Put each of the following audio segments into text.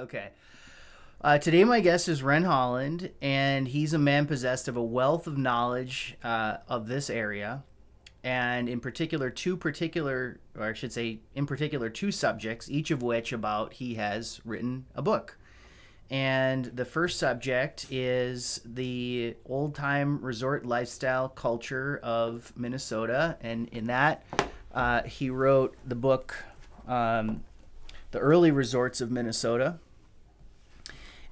Okay. Today, my guest is Ren Holland, and he's a man possessed of a wealth of knowledge of this area, and in particular, or I should say, in particular, two subjects, each of which about he has written a book. And the first subject is the old time resort lifestyle culture of Minnesota. And in that, he wrote the book, The Early Resorts of Minnesota.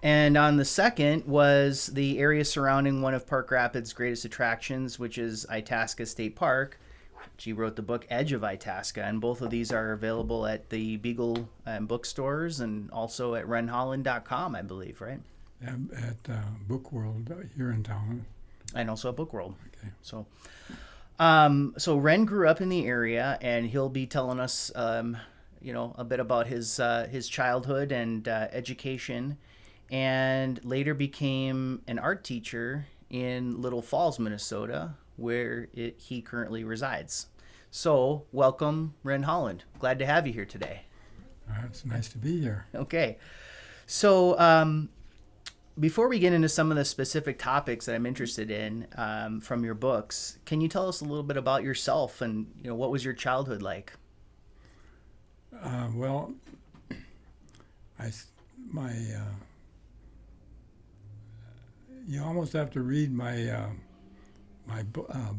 And on the second was the area surrounding one of Park Rapids' greatest attractions, which is Itasca State Park. She wrote the book Edge of Itasca, and both of these are available at the Beagle bookstores and also at renholland.com, I believe, right? At Book World here in town. And also at Book World. Okay. So Ren grew up in the area, and he'll be telling us, a bit about his childhood and education, and later became an art teacher in Little Falls, Minnesota, where he currently resides. So, welcome, Ren Holland. Glad to have you here today. It's nice to be here. Okay. So, before we get into some of the specific topics that I'm interested in from your books, can you tell us a little bit about yourself and what was your childhood like? Well, you almost have to read my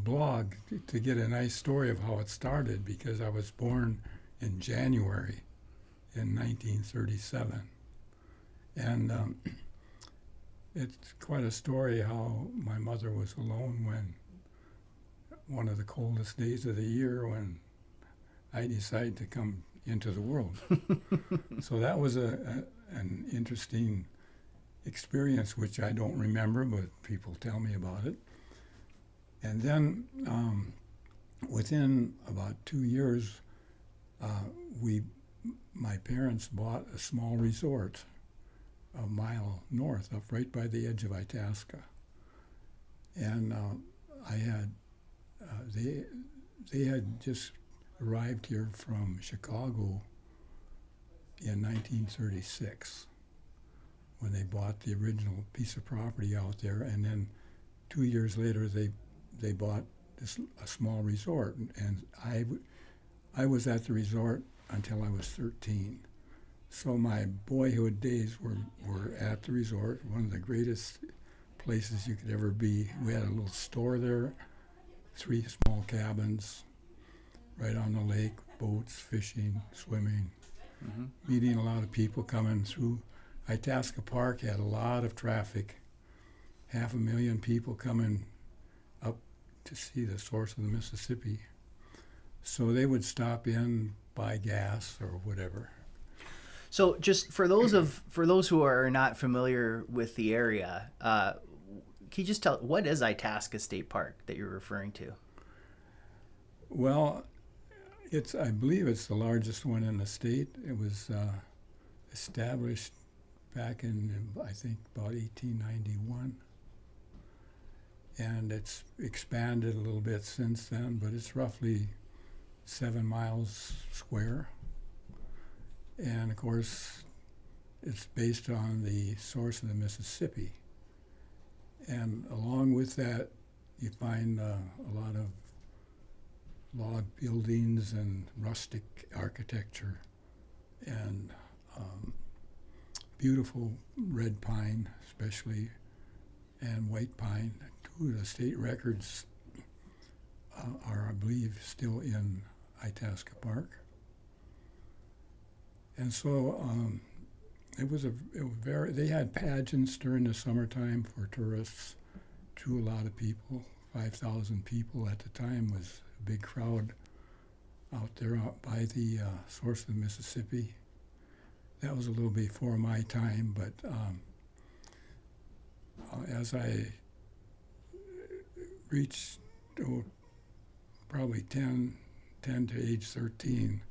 blog to get a nice story of how it started, because I was born in January in 1937. And it's quite a story how my mother was alone when one of the coldest days of the year when I decided to come into the world. So that was an interesting experience, which I don't remember, but people tell me about it. And then within about 2 years, my parents bought a small resort a mile north, up right by the edge of Itasca. And they had just arrived here from Chicago in 1936 when they bought the original piece of property out there, and then 2 years later they bought a small resort, and I was at the resort until I was 13. So my boyhood days were at the resort, one of the greatest places you could ever be. We had a little store there, 3 small cabins right on the lake, boats, fishing, swimming, meeting a lot of people coming through. Itasca Park had a lot of traffic, 500,000 people coming up to see the source of the Mississippi. So they would stop in, buy gas or whatever. So, just for those who are not familiar with the area, can you just tell what is Itasca State Park that you're referring to? Well, I believe it's the largest one in the state. It was established back in, I think, about 1891. And it's expanded a little bit since then, but it's roughly 7 miles square. And of course, it's based on the source of the Mississippi. And along with that, you find a lot of log buildings and rustic architecture and beautiful red pine, especially, and white pine. 2 of the state records are, I believe, still in Itasca Park. And so they had pageants during the summertime for tourists, drew a lot of people. 5,000 people at the time was a big crowd out there out by the source of the Mississippi. That was a little before my time, but as I reached probably 10 to age 13,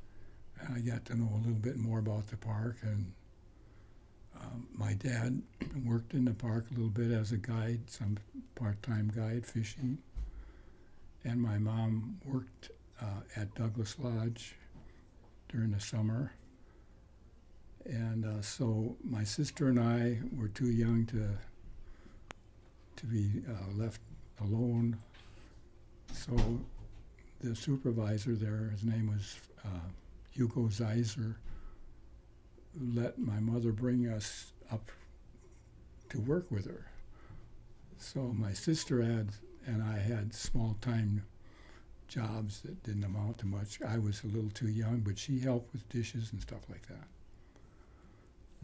I got to know a little bit more about the park, and my dad worked in the park a little bit as a guide, some part-time guide fishing, and my mom worked at Douglas Lodge during the summer. And so my sister and I were too young to be left alone. So the supervisor there, his name was Hugo Zeiser, let my mother bring us up to work with her. So my sister and I had small-time jobs that didn't amount to much. I was a little too young, but she helped with dishes and stuff like that.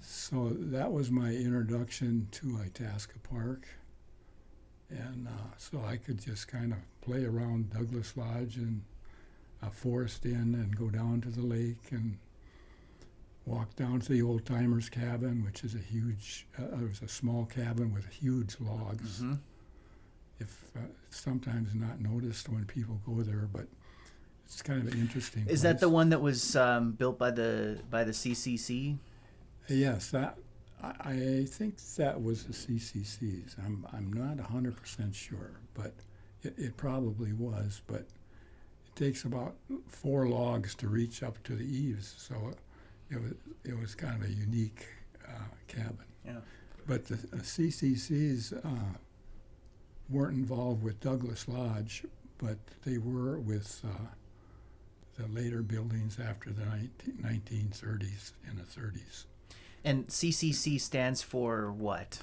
So that was my introduction to Itasca Park. And so I could just kind of play around Douglas Lodge and Forest Inn and go down to the lake and walk down to the old timers cabin, which is a huge, it was a small cabin with huge logs. Mm-hmm. It's sometimes not noticed when people go there, but it's kind of an interesting Is place. that the one that was built by the CCC? Yes, I think that was the CCC's. I'm not 100% sure, but it probably was. But it takes about 4 logs to reach up to the eaves, so it was kind of a unique cabin. Yeah. But the CCC's weren't involved with Douglas Lodge, but they were with the later buildings after the 1930s and the 30s. And CCC stands for what?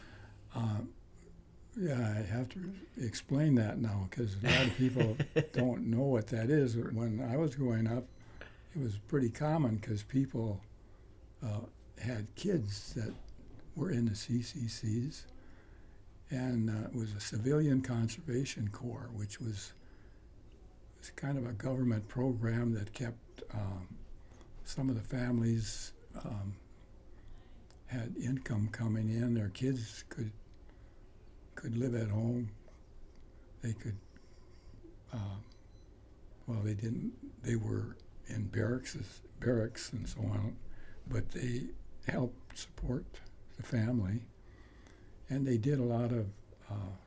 Yeah, I have to explain that now because a lot of people don't know what that is. When I was growing up, it was pretty common because people had kids that were in the CCCs, and it was a Civilian Conservation Corps, which was kind of a government program that kept some of the families had income coming in. Their kids could live at home. They could, well, they didn't. They were in barracks and so on, but they helped support the family, and they did a lot of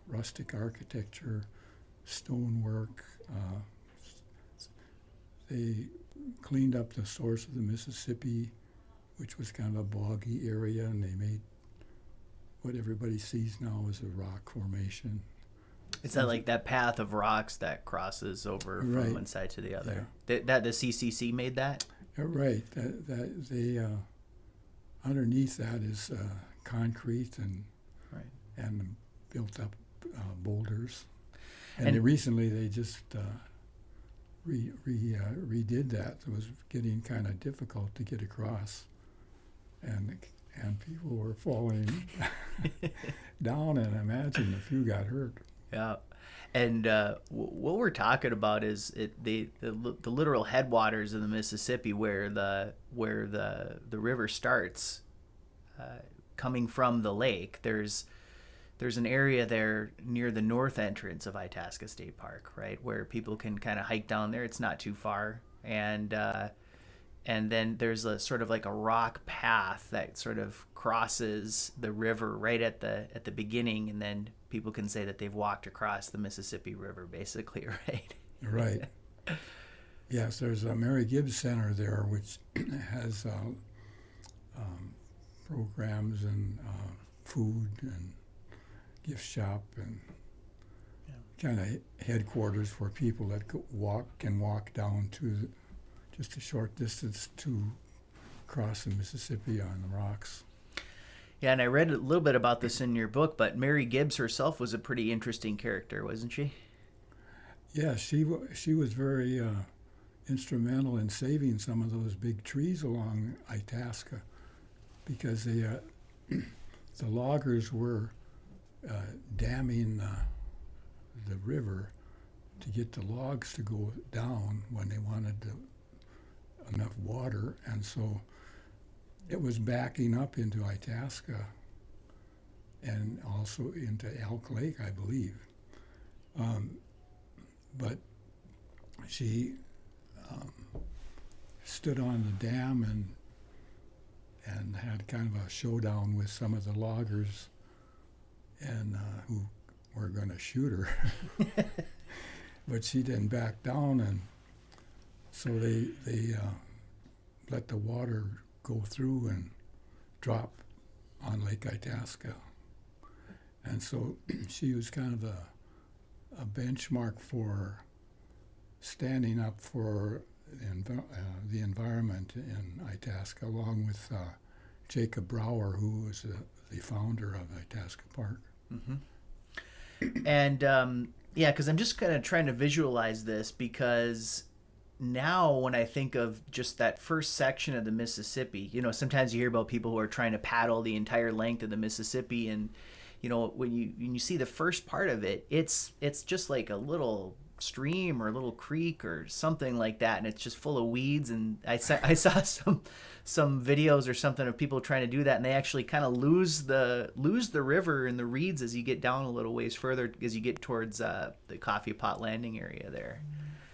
rustic architecture, stonework. They cleaned up the source of the Mississippi, which was kind of a boggy area, and they made what everybody sees now as a rock formation. It's that like that path of rocks that crosses over from Right. one side to the other. Yeah. That the CCC made that? Right. That they underneath that is concrete and Right. and built up boulders. And And- recently they just redid that. It was getting kind of difficult to get across, and people were falling down, and I imagine a few got hurt. Yeah. And what we're talking about is the literal headwaters of the Mississippi, where the river starts, coming from the lake. There's an area there near the north entrance of Itasca State Park, right, where people can kind of hike down there. It's not too far, and then there's a sort of like a rock path that sort of crosses the river right at the beginning, and then people can say that they've walked across the Mississippi River, basically, right? Right. Yes, there's a Mary Gibbs Center there, which has programs and food and gift shop and kind of headquarters for people that can walk down to just a short distance to cross the Mississippi on the rocks. Yeah, and I read a little bit about this in your book, but Mary Gibbs herself was a pretty interesting character, wasn't she? Yeah, she was very instrumental in saving some of those big trees along Itasca, because the loggers were damming the river to get the logs to go down when they wanted enough water, and so it was backing up into Itasca and also into Elk Lake, I believe. But she stood on the dam and had kind of a showdown with some of the loggers, and who were going to shoot her. But she didn't back down, and so they let the water go through, and drop on Lake Itasca. And so she was kind of a benchmark for standing up for the environment in Itasca, along with Jacob Brower, who was the founder of Itasca Park. Mm-hmm. And yeah, because I'm just kind of trying to visualize this, because now when I think of just that first section of the Mississippi, sometimes you hear about people who are trying to paddle the entire length of the Mississippi, and when you see the first part of it, it's just like a little stream or a little creek or something like that, and it's just full of weeds. And I saw some videos or something of people trying to do that, and they actually kind of lose the river in the reeds as you get down a little ways further, as you get towards the Coffee Pot Landing area there.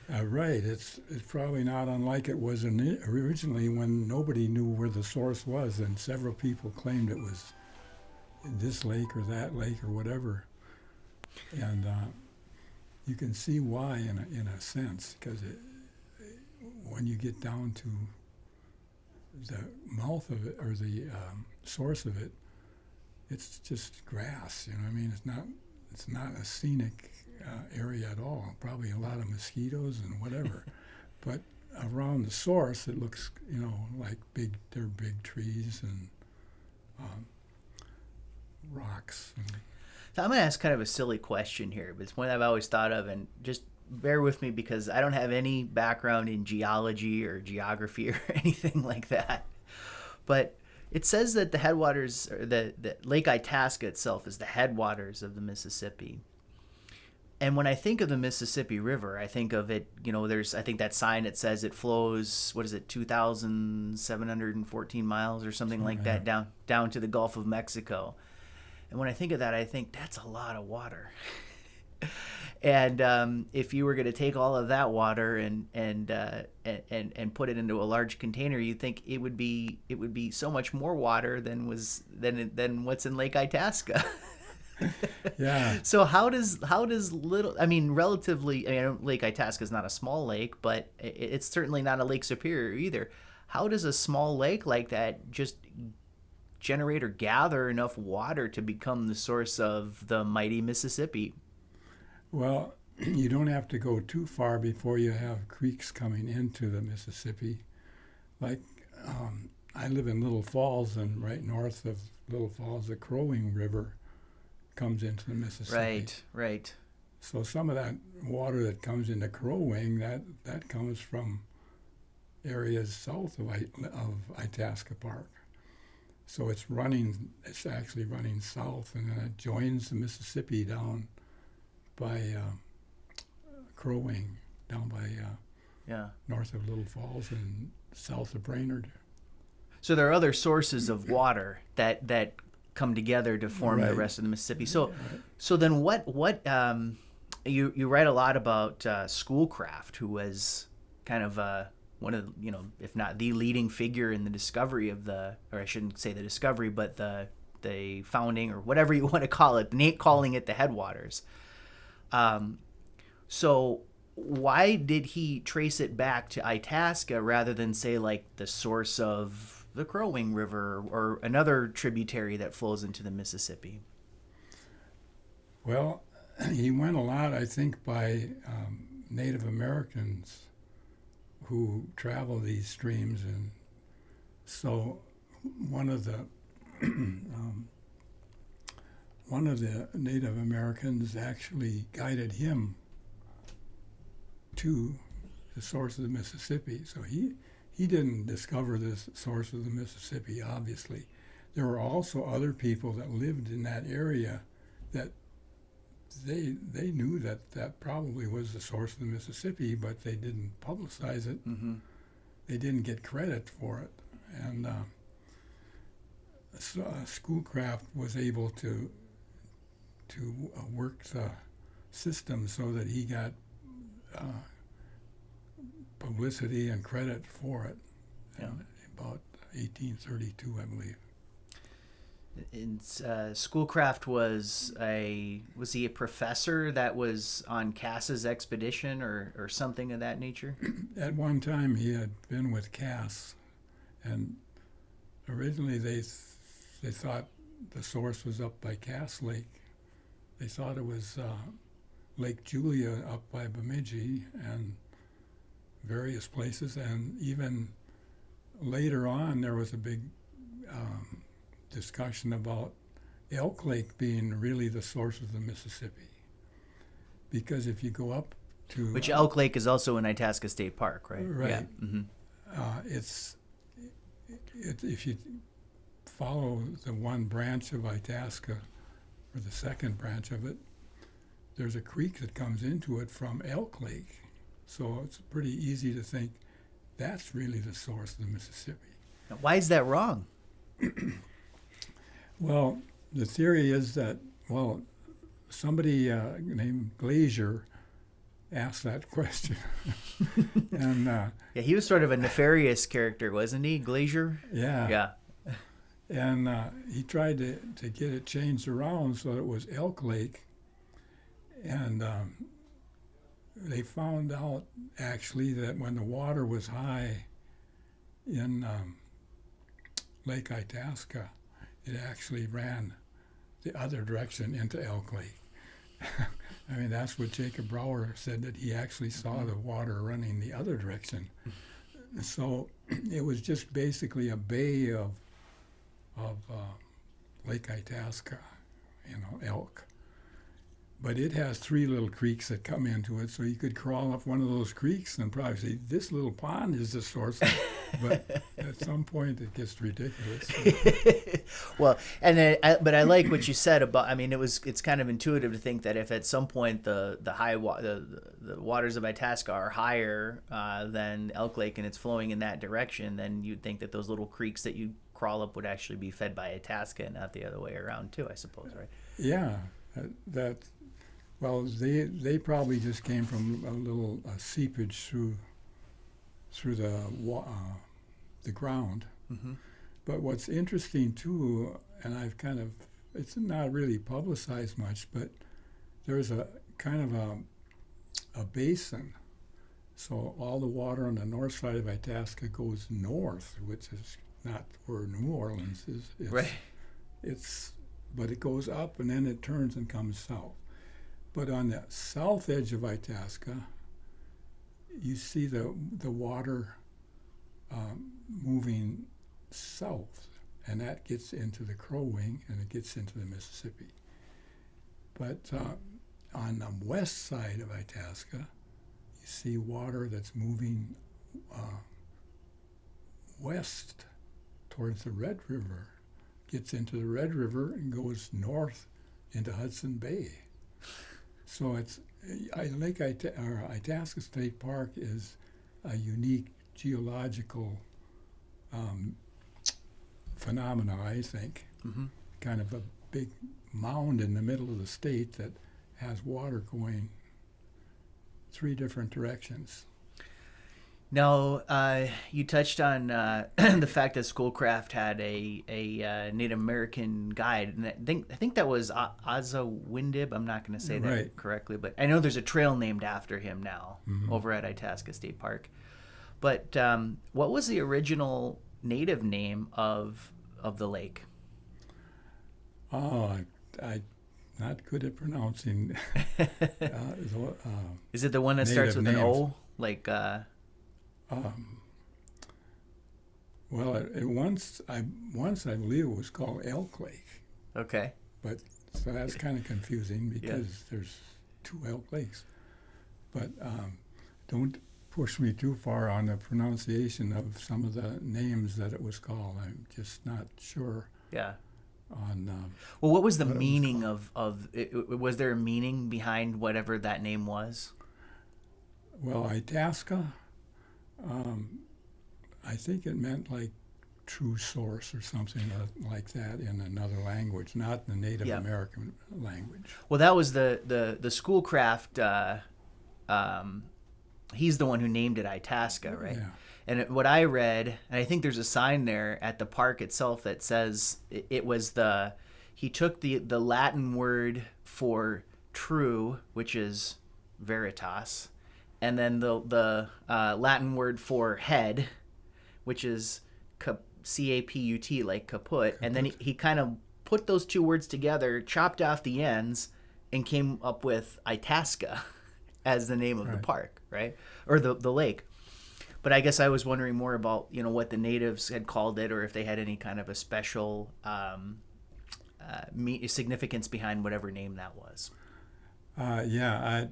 Right. It's probably not unlike it was originally, when nobody knew where the source was, and several people claimed it was in this lake or that lake or whatever. And you can see why in a sense, because when you get down to the mouth of it, or the source of it, it's just grass. I mean, it's not a scenic area at all. Probably a lot of mosquitoes and whatever. But around the source, it looks, like they're big trees and rocks. So I'm going to ask kind of a silly question here, but it's one I've always thought of, and just bear with me because I don't have any background in geology or geography or anything like that. But it says that the headwaters, or the Lake Itasca itself, is the headwaters of the Mississippi. And when I think of the Mississippi River, I think of it, I think that sign that says it flows, 2,714 miles or something like that, down to the Gulf of Mexico. And when I think of that, I think that's a lot of water. And if you were going to take all of that water and put it into a large container, you'd think it would be so much more water than what's in Lake Itasca. Yeah. So how does relatively, Lake Itasca is not a small lake, but it's certainly not a Lake Superior either. How does a small lake like that just generate or gather enough water to become the source of the mighty Mississippi? Well, you don't have to go too far before you have creeks coming into the Mississippi. Like, I live in Little Falls, and right north of Little Falls, the Crow Wing River comes into the Mississippi. Right. So some of that water that comes into Crow Wing, that comes from areas south of Itasca Park. So it's actually running south, and then it joins the Mississippi down by Crow Wing, down by north of Little Falls and south of Brainerd. So there are other sources of water that come together to form the rest of the Mississippi. So then what you write a lot about Schoolcraft, who was kind of one of if not the leading figure in the discovery of or I shouldn't say the discovery, but the founding, or whatever you want to call it, Nate calling it the headwaters. So why did he trace it back to Itasca rather than, say, like the source of the Crow Wing River or another tributary that flows into the Mississippi? Well, he went a lot, I think, by Native Americans who travel these streams, and so one of the Native Americans actually guided him to the source of the Mississippi. So he didn't discover this source of the Mississippi, obviously. There were also other people that lived in that area that they knew that probably was the source of the Mississippi, but they didn't publicize it. Mm-hmm. They didn't get credit for it. And Schoolcraft was able to work the system so that he got publicity and credit for it. Yeah. About 1832, I believe. And Schoolcraft was he a professor that was on Cass's expedition or something of that nature? At one time he had been with Cass, and originally they they thought the source was up by Cass Lake. They thought it was Lake Julia up by Bemidji and various places. And even later on, there was a big discussion about Elk Lake being really the source of the Mississippi. Because if you go up to... Which Elk Lake is also in Itasca State Park, right? Right. Yeah. Mm-hmm. If you follow the one branch of Itasca, or the second branch of it, there's a creek that comes into it from Elk Lake. So it's pretty easy to think that's really the source of the Mississippi. Now, why is that wrong? Well, the theory is that, somebody named Glazier asked that question. And yeah, he was sort of a nefarious character, wasn't he, Glazier? yeah. Yeah. And he tried to get it changed around so it was Elk Lake. And they found out, actually, that when the water was high in Lake Itasca, it actually ran the other direction into Elk Lake. I mean, that's what Jacob Brower said, that he actually saw the water running the other direction. So it was just basically a bay of Lake Itasca, elk. But it has 3 little creeks that come into it, so you could crawl up one of those creeks and probably say, this little pond is the source. But at some point, it gets ridiculous. Well, and then, but I like what you said about. I mean, it's kind of intuitive to think that if at some point the waters of Itasca are higher than Elk Lake and it's flowing in that direction, then you'd think that those little creeks that you crawl up would actually be fed by Itasca and not the other way around too, I suppose, right? Yeah, well, they probably just came from a little seepage through the ground. Mm-hmm. But what's interesting too, and it's not really publicized much, but there's a kind of a basin. So all the water on the north side of Itasca goes north, which is not where New Orleans is. Right. But it goes up and then it turns and comes south. But on the south edge of Itasca, you see the water moving south, and that gets into the Crow Wing and it gets into the Mississippi. But on the west side of Itasca, you see water that's moving west towards the Red River, gets into the Red River and goes north into Hudson Bay. So Itasca State Park is a unique geological phenomena, I think. Mm-hmm. Kind of a big mound in the middle of the state that has water going 3 different directions. Now, you touched on the fact that Schoolcraft had a Native American guide, and I think that was Azawindib. I'm not going to say that correctly, but I know there's a trail named after him now over at Itasca State Park. But what was the original native name of the lake? Oh, I'm not good at pronouncing. Is it the one that starts with names. An O, like? Well, once I believe it was called Elk Lake. Okay. But so that's kind of confusing because there's 2 Elk Lakes. But don't push me too far on the pronunciation of some of the names that it was called. I'm just not sure. Yeah. On well, what was the meaning of it? Was there a meaning behind whatever that name was? Well, Itasca. I think it meant like true source or something like that in another language, not the Native American language. Well, that was the Schoolcraft. He's the one who named it Itasca, right? Yeah. And what I read, and I think there's a sign there at the park itself that says it was he took the Latin word for true, which is veritas, and then the Latin word for head, which is CAPUT, like kaput, and then he kind of put those two words together, chopped off the ends, and came up with Itasca as the name of the Right. park, right? Or the lake. But I guess I was wondering more about, what the natives had called it, or if they had any kind of a special significance behind whatever name that was. Yeah,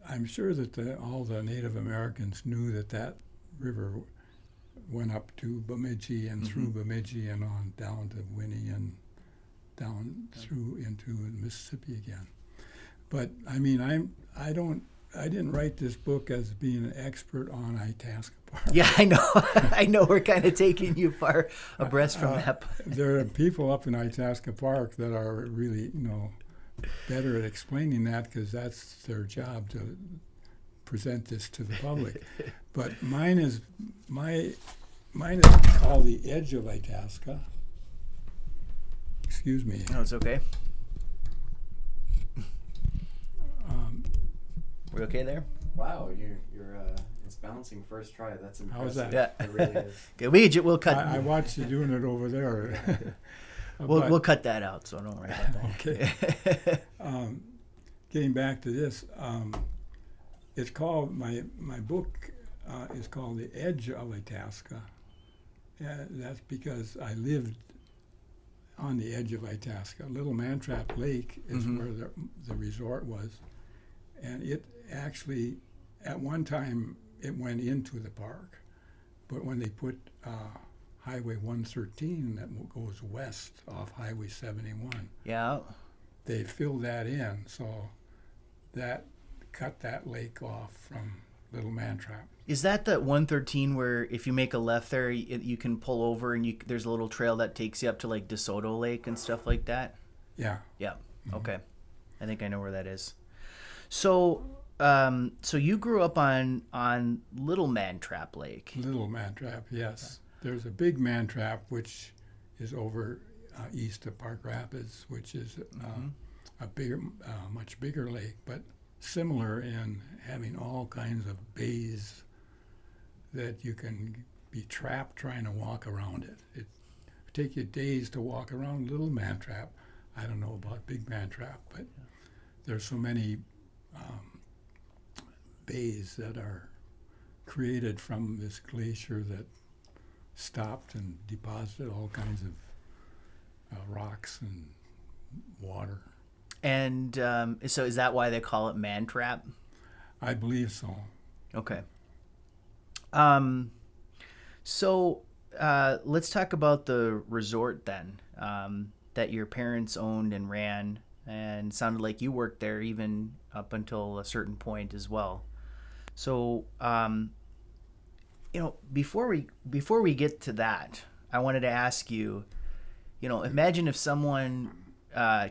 I'm sure that all the Native Americans knew that that river went up to Bemidji and through Bemidji and on down to Winnie and down through into Mississippi again. But I mean, I didn't write this book as being an expert on Itasca Park. Yeah, I know. I know we're kind of taking you far abreast from that. There are people up in Itasca Park that are really, better at explaining that because that's their job to present this to the public. But mine is called the Edge of Itasca. Excuse me. No, it's okay. We okay there? Wow, you're it's bouncing first try. That's impressive. How's that? Yeah. It really is. Okay, we'll cut. I watched you doing it over there. We'll cut that out, so don't worry about that. Okay. Getting back to this, it's called my book is called The Edge of Itasca. That's because I lived on the edge of Itasca. Little Mantrap Lake is where the resort was, and it actually at one time it went into the park, but when they put Highway 113 that goes west off Highway 71. Yeah. They filled that in, so that cut that lake off from Little Mantrap. Is that the 113 where if you make a left there, you can pull over and there's a little trail that takes you up to like DeSoto Lake and stuff like that? Yeah. Yeah. Okay. I think I know where that is. So, so you grew up on Little Mantrap Lake. Little Mantrap, yes. There's a big Mantrap, which is over east of Park Rapids, which is a bigger, much bigger lake, but similar in having all kinds of bays that you can be trapped trying to walk around it. It take you days to walk around Little Mantrap. I don't know about Big Mantrap, but there's so many bays that are created from this glacier that stopped and deposited all kinds of rocks and water. And so is that why they call it Mantrap? I believe so. Okay. So let's talk about the resort then, that your parents owned and ran, and sounded like you worked there even up until a certain point as well. So, before we get to that, I wanted to ask you, imagine if someone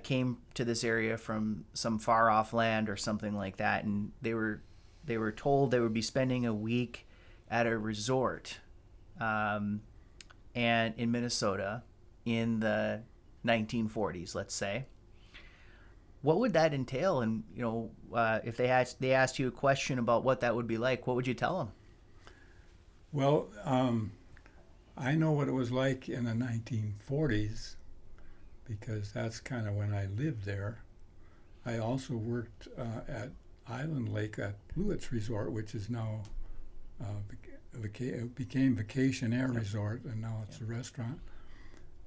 came to this area from some far off land or something like that, and they were told they would be spending a week at a resort, and in Minnesota in the 1940s, let's say. What would that entail? And if they asked you a question about what that would be like, what would you tell them? Well, I know what it was like in the 1940s because that's kind of when I lived there. I also worked at Island Lake at Blewett's Resort, which is now became Vacation Air Resort, and now it's a restaurant.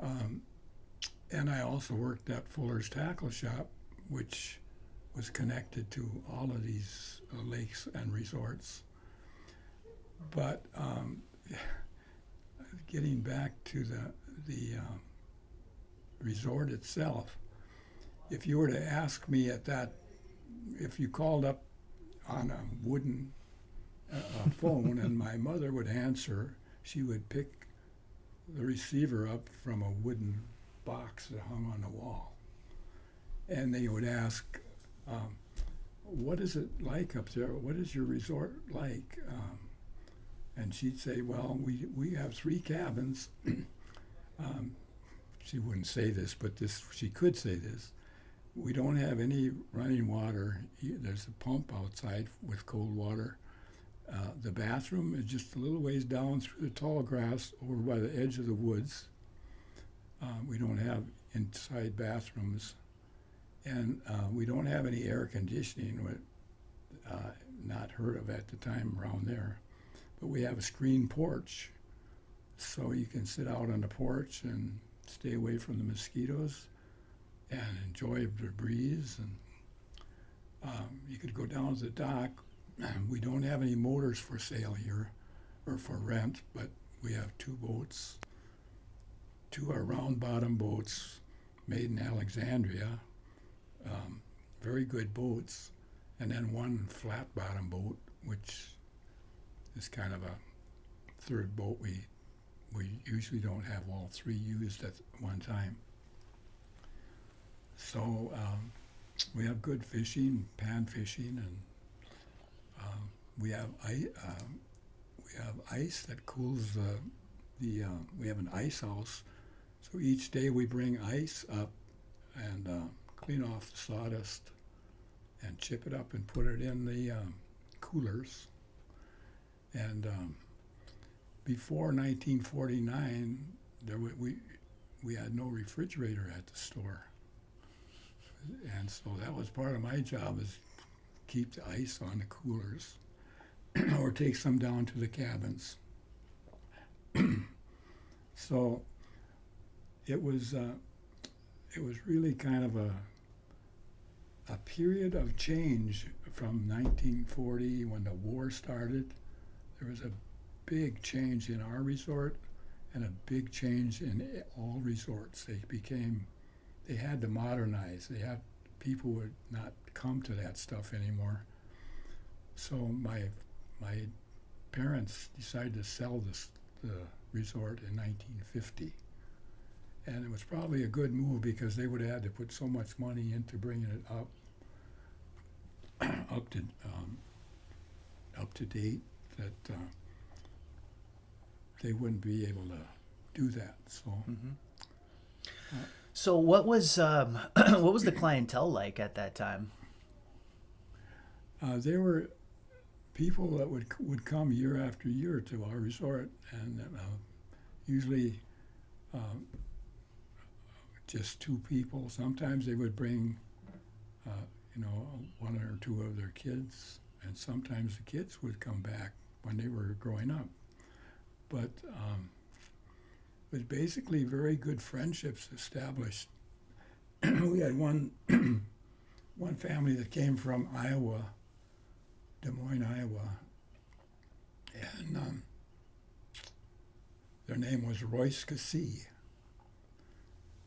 And I also worked at Fuller's Tackle Shop, which was connected to all of these lakes and resorts. But getting back to the resort itself, if you were to ask me if you called up on a wooden phone and my mother would answer, she would pick the receiver up from a wooden box that hung on the wall. And they would ask, what is it like up there? What is your resort like? And she'd say, well, we have 3 cabins. She wouldn't say this, but she could say this. We don't have any running water. There's a pump outside with cold water. The bathroom is just a little ways down through the tall grass over by the edge of the woods. We don't have inside bathrooms, and we don't have any air conditioning, not heard of at the time around there. But we have a screened porch, so you can sit out on the porch and stay away from the mosquitoes and enjoy the breeze. And you could go down to the dock. We don't have any motors for sale here or for rent, but we have two boats. Two are round bottom boats made in Alexandria, very good boats, and then one flat bottom boat, which is kind of a third boat. We usually don't have all three used at one time. So we have good fishing, pan fishing, and we have ice that cools we have an ice house. So each day we bring ice up and clean off the sawdust and chip it up and put it in the coolers. And before 1949, we had no refrigerator at the store. And so that was part of my job, is keep the ice on the coolers or take some down to the cabins. So it was really kind of a period of change from 1940, when the war started. There was a big change in our resort and a big change in all resorts. They had to modernize. People would not come to that stuff anymore. So my parents decided to sell the resort in 1950. And it was probably a good move, because they would have had to put so much money into bringing it up to date that they wouldn't be able to do that. So. Mm-hmm. So what was the clientele like at that time? There were people that would come year after year to our resort, and usually just two people. Sometimes they would bring, one or two of their kids, and sometimes the kids would come back when they were growing up. But it was basically very good friendships established. We had one family that came from Iowa, Des Moines, Iowa, and their name was Royce Cassie.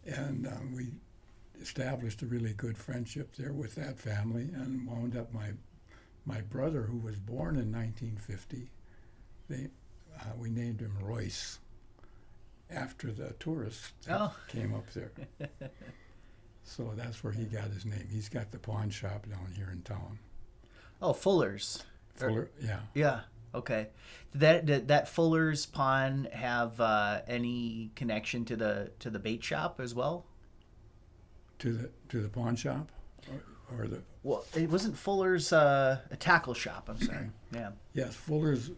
And we established a really good friendship there with that family, and wound up my brother, who was born in 1950. We named him Royce, after the tourists that came up there. So that's where he got his name. He's got the pawn shop down here in town. Oh, Fuller's. Fuller, yeah. Yeah. Okay. Did that Fuller's Pawn have any connection to the bait shop as well? To the pawn shop, or the. Well, it wasn't Fuller's a tackle shop. I'm sorry. Yeah. Yes, Fuller's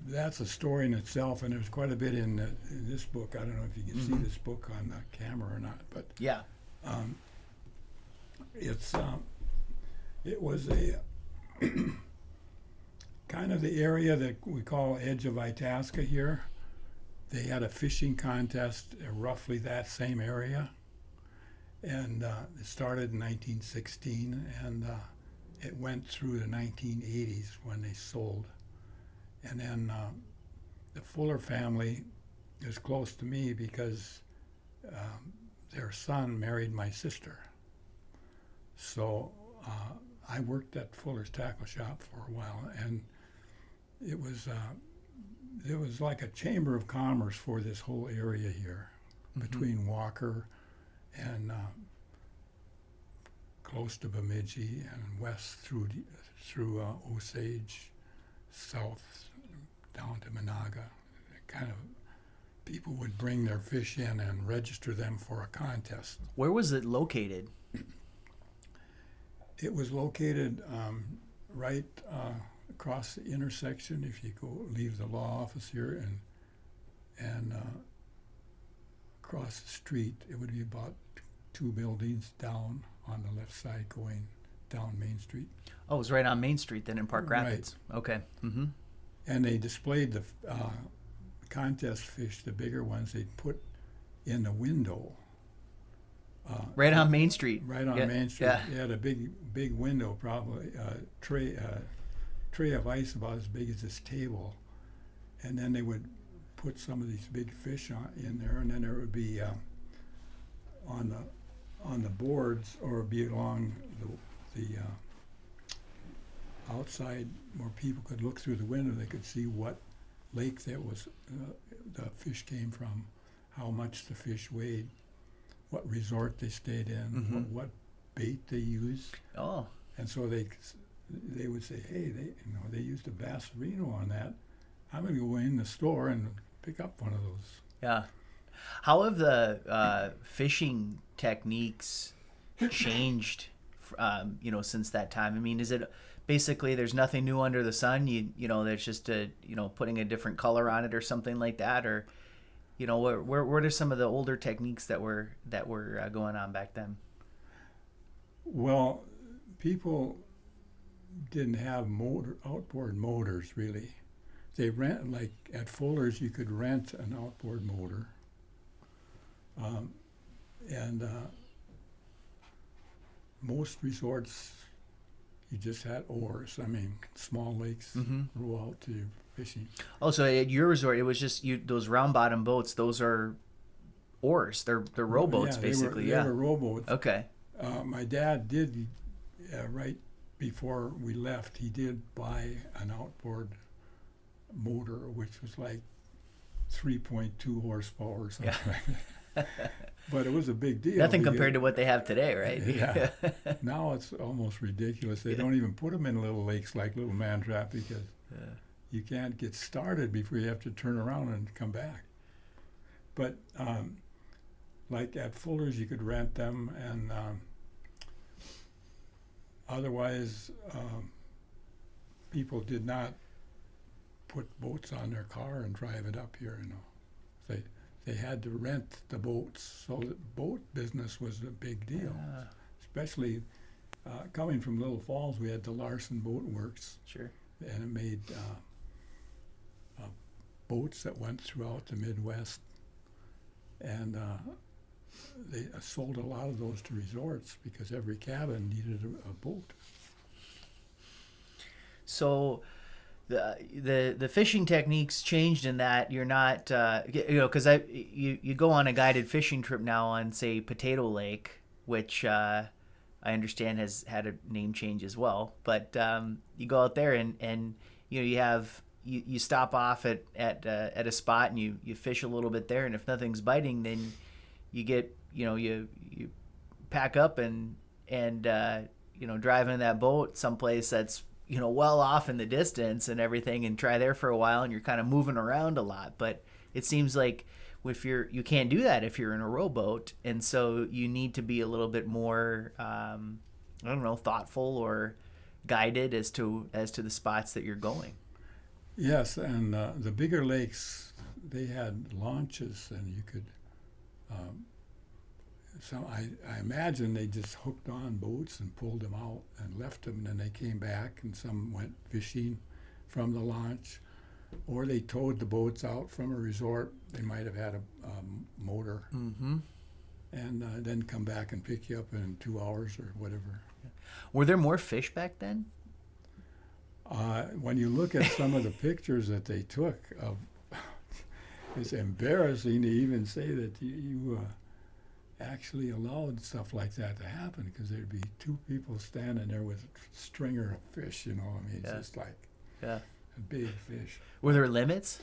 that's a story in itself, and there's quite a bit in this book. I don't know if you can see this book on the camera or not, but yeah, it was a kind of the area that we call edge of Itasca here. They had a fishing contest, roughly that same area, and it started in 1916, and it went through the 1980s when they sold. And then the Fuller family is close to me because their son married my sister. So I worked at Fuller's Tackle Shop for a while, and it was like a chamber of commerce for this whole area here, between Walker and close to Bemidji, and west through Osage, south down to Monaga. Kind of people would bring their fish in and register them for a contest. Where was it located? It was located right across the intersection, if you leave the law office here and across the street, it would be about two buildings down on the left side going down Main Street. Oh, it was right on Main Street then in Park Rapids. Right. Okay. Mm-hmm. And they displayed the contest fish, the bigger ones, they'd put in the window. Right on Main Street. Right on Main Street. Yeah. They had a big window, probably tray of ice about as big as this table, and then they would put some of these big fish in there, and then there would be on the boards or be along the outside where people could look through the window. They could see what lake that was the fish came from, how much the fish weighed, what resort they stayed in, mm-hmm. what bait they used. Oh. And so they would say, hey, they used a Bassarino on that. I'm going to go in the store and pick up one of those. Yeah. How have the fishing techniques changed, since that time? I mean, is it basically there's nothing new under the sun? There's just putting a different color on it or something like that, or what are some of the older techniques that were going on back then? Well, people didn't have outboard motors really. They rent, like at Fuller's, you could rent an outboard motor, and most resorts you just had oars. I mean, small lakes, mm-hmm. row out to fishing. Oh, so at your resort, it was just those round bottom boats. Those are oars. They're rowboats, basically. They were rowboats. Okay. My dad did right before we left. He did buy an outboard motor, which was like 3.2 horsepower or something. Yeah. But it was a big deal. Nothing compared to what they have today, right? Yeah. Now it's almost ridiculous. They don't even put them in little lakes like Little Mantrap because you can't get started before you have to turn around and come back. But like at Fuller's, you could rent them, and otherwise people did not put boats on their car and drive it up here. They had to rent the boats, so the boat business was a big deal. Especially coming from Little Falls, we had the Larson Boat Works. Sure. And it made boats that went throughout the Midwest, and they sold a lot of those to resorts because every cabin needed a boat. So the fishing techniques changed in that you're not because you go on a guided fishing trip now on, say, Potato Lake, which I understand has had a name change as well, but you go out there and you stop off at a spot and you fish a little bit there, and if nothing's biting, then you get you pack up and drive in that boat someplace that's well off in the distance and everything, and try there for a while, and you're kind of moving around a lot. But it seems like you can't do that if you're in a rowboat, and so you need to be a little bit more thoughtful or guided as to the spots that you're going. Yes, and the bigger lakes, they had launches, and you could I imagine they just hooked on boats and pulled them out and left them, and then they came back, and some went fishing from the launch, or they towed the boats out from a resort. They might have had a motor, mm-hmm. and then come back and pick you up in 2 hours or whatever. Were there more fish back then? When you look at some of the pictures that they took, it's embarrassing to even say that you actually allowed stuff like that to happen, because there'd be two people standing there with a stringer of fish, I mean, it's just like a big fish. Were there limits?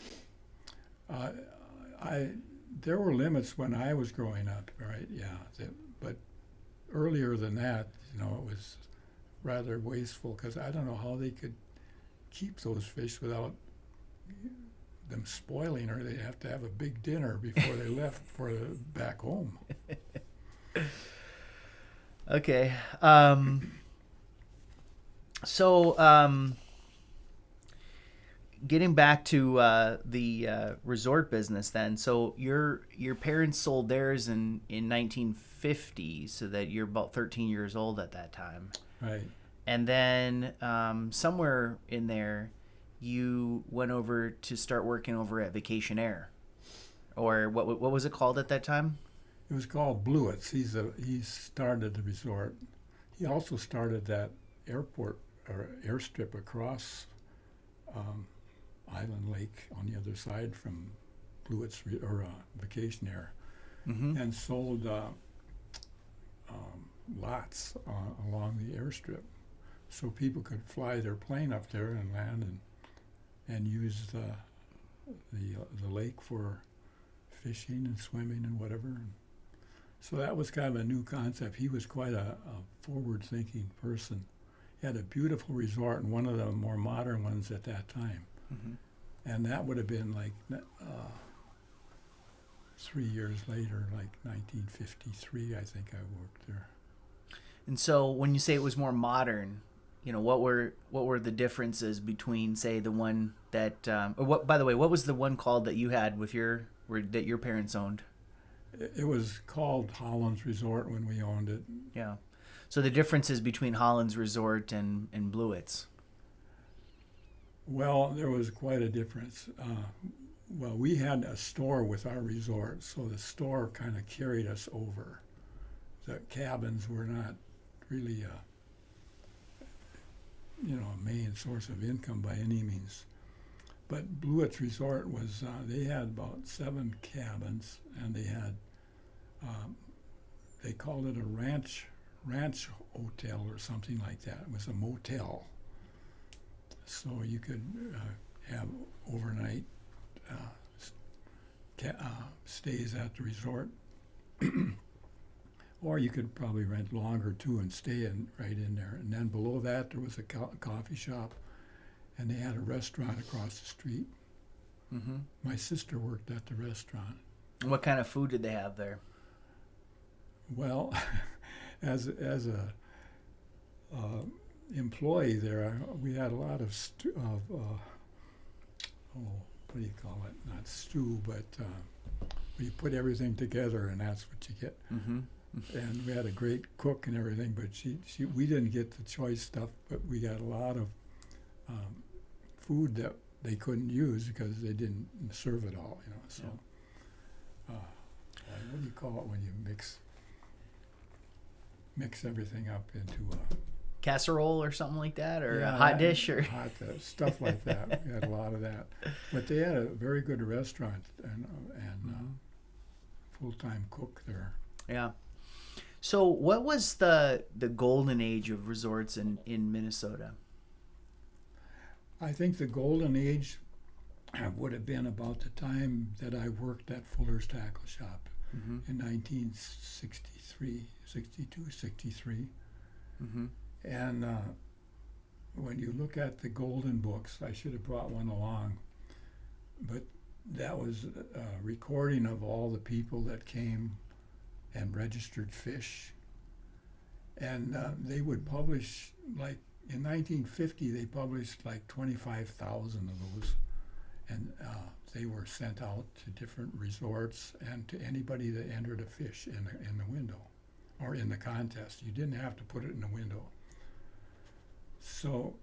There were limits when I was growing up, right? Yeah, but earlier than that, it was rather wasteful, because I don't know how they could keep those fish without them spoiling, or they'd have to have a big dinner before they left for back home. Okay. So getting back to the resort business, then. So your parents sold theirs in 1950, so that you're about 13 years old at that time. Right. And then somewhere in there, you went over to start working over at Vacation Air, or what was it called at that time? It was called Bluets. He started the resort. He also started that airport or airstrip across um, Island Lake on the other side from Vacation Air, Mm-hmm. and sold lots along the airstrip, so people could fly their plane up there and land and use the lake for fishing and swimming and whatever. So that was kind of a new concept. He was quite a forward-thinking person. He had a beautiful resort, and one of the more modern ones at that time. Mm-hmm. And that would have been like 3 years later, like 1953, I think I worked there. And so when you say it was more modern, what were the differences between, say, the one that or what? By the way, what was the one called that you had that your parents owned? It was called Holland's Resort when we owned it. Yeah. So the differences between Holland's Resort and Blewitts. Well, there was quite a difference. Well, we had a store with our resort, so the store kind of carried us over. The cabins were not really a main source of income by any means. But Blewitts Resort was, they had about 7 cabins, and they had, they called it a ranch hotel or something like that. It was a motel. So you could have overnight stays at the resort, or you could probably rent longer too and stay right in there. And then below that there was a coffee shop, and they had a restaurant across the street. Mm-hmm. My sister worked at the restaurant. What kind of food did they have there? Well, as a employee there, we had a lot of what do you call it? Not stew, but we put everything together, and that's what you get. Mm-hmm. And we had a great cook and everything, but we didn't get the choice stuff, but we got a lot of food that they couldn't use because they didn't serve it all, So, what do you call it when you mix everything up into a Casserole or something like that, or a hot dish, or stuff like that. We had a lot of that, but they had a very good restaurant and full-time cook there. Yeah. So, what was the golden age of resorts in Minnesota? I think the golden age would have been about the time that I worked at Fuller's Tackle Shop in 1963, 62, 63. Mm-hmm. And when you look at the golden books, I should have brought one along, but that was a recording of all the people that came and registered fish. And they would publish, like in 1950, they published like 25,000 of those. And they were sent out to different resorts and to anybody that entered a fish in the window or in the contest. You didn't have to put it in the window. So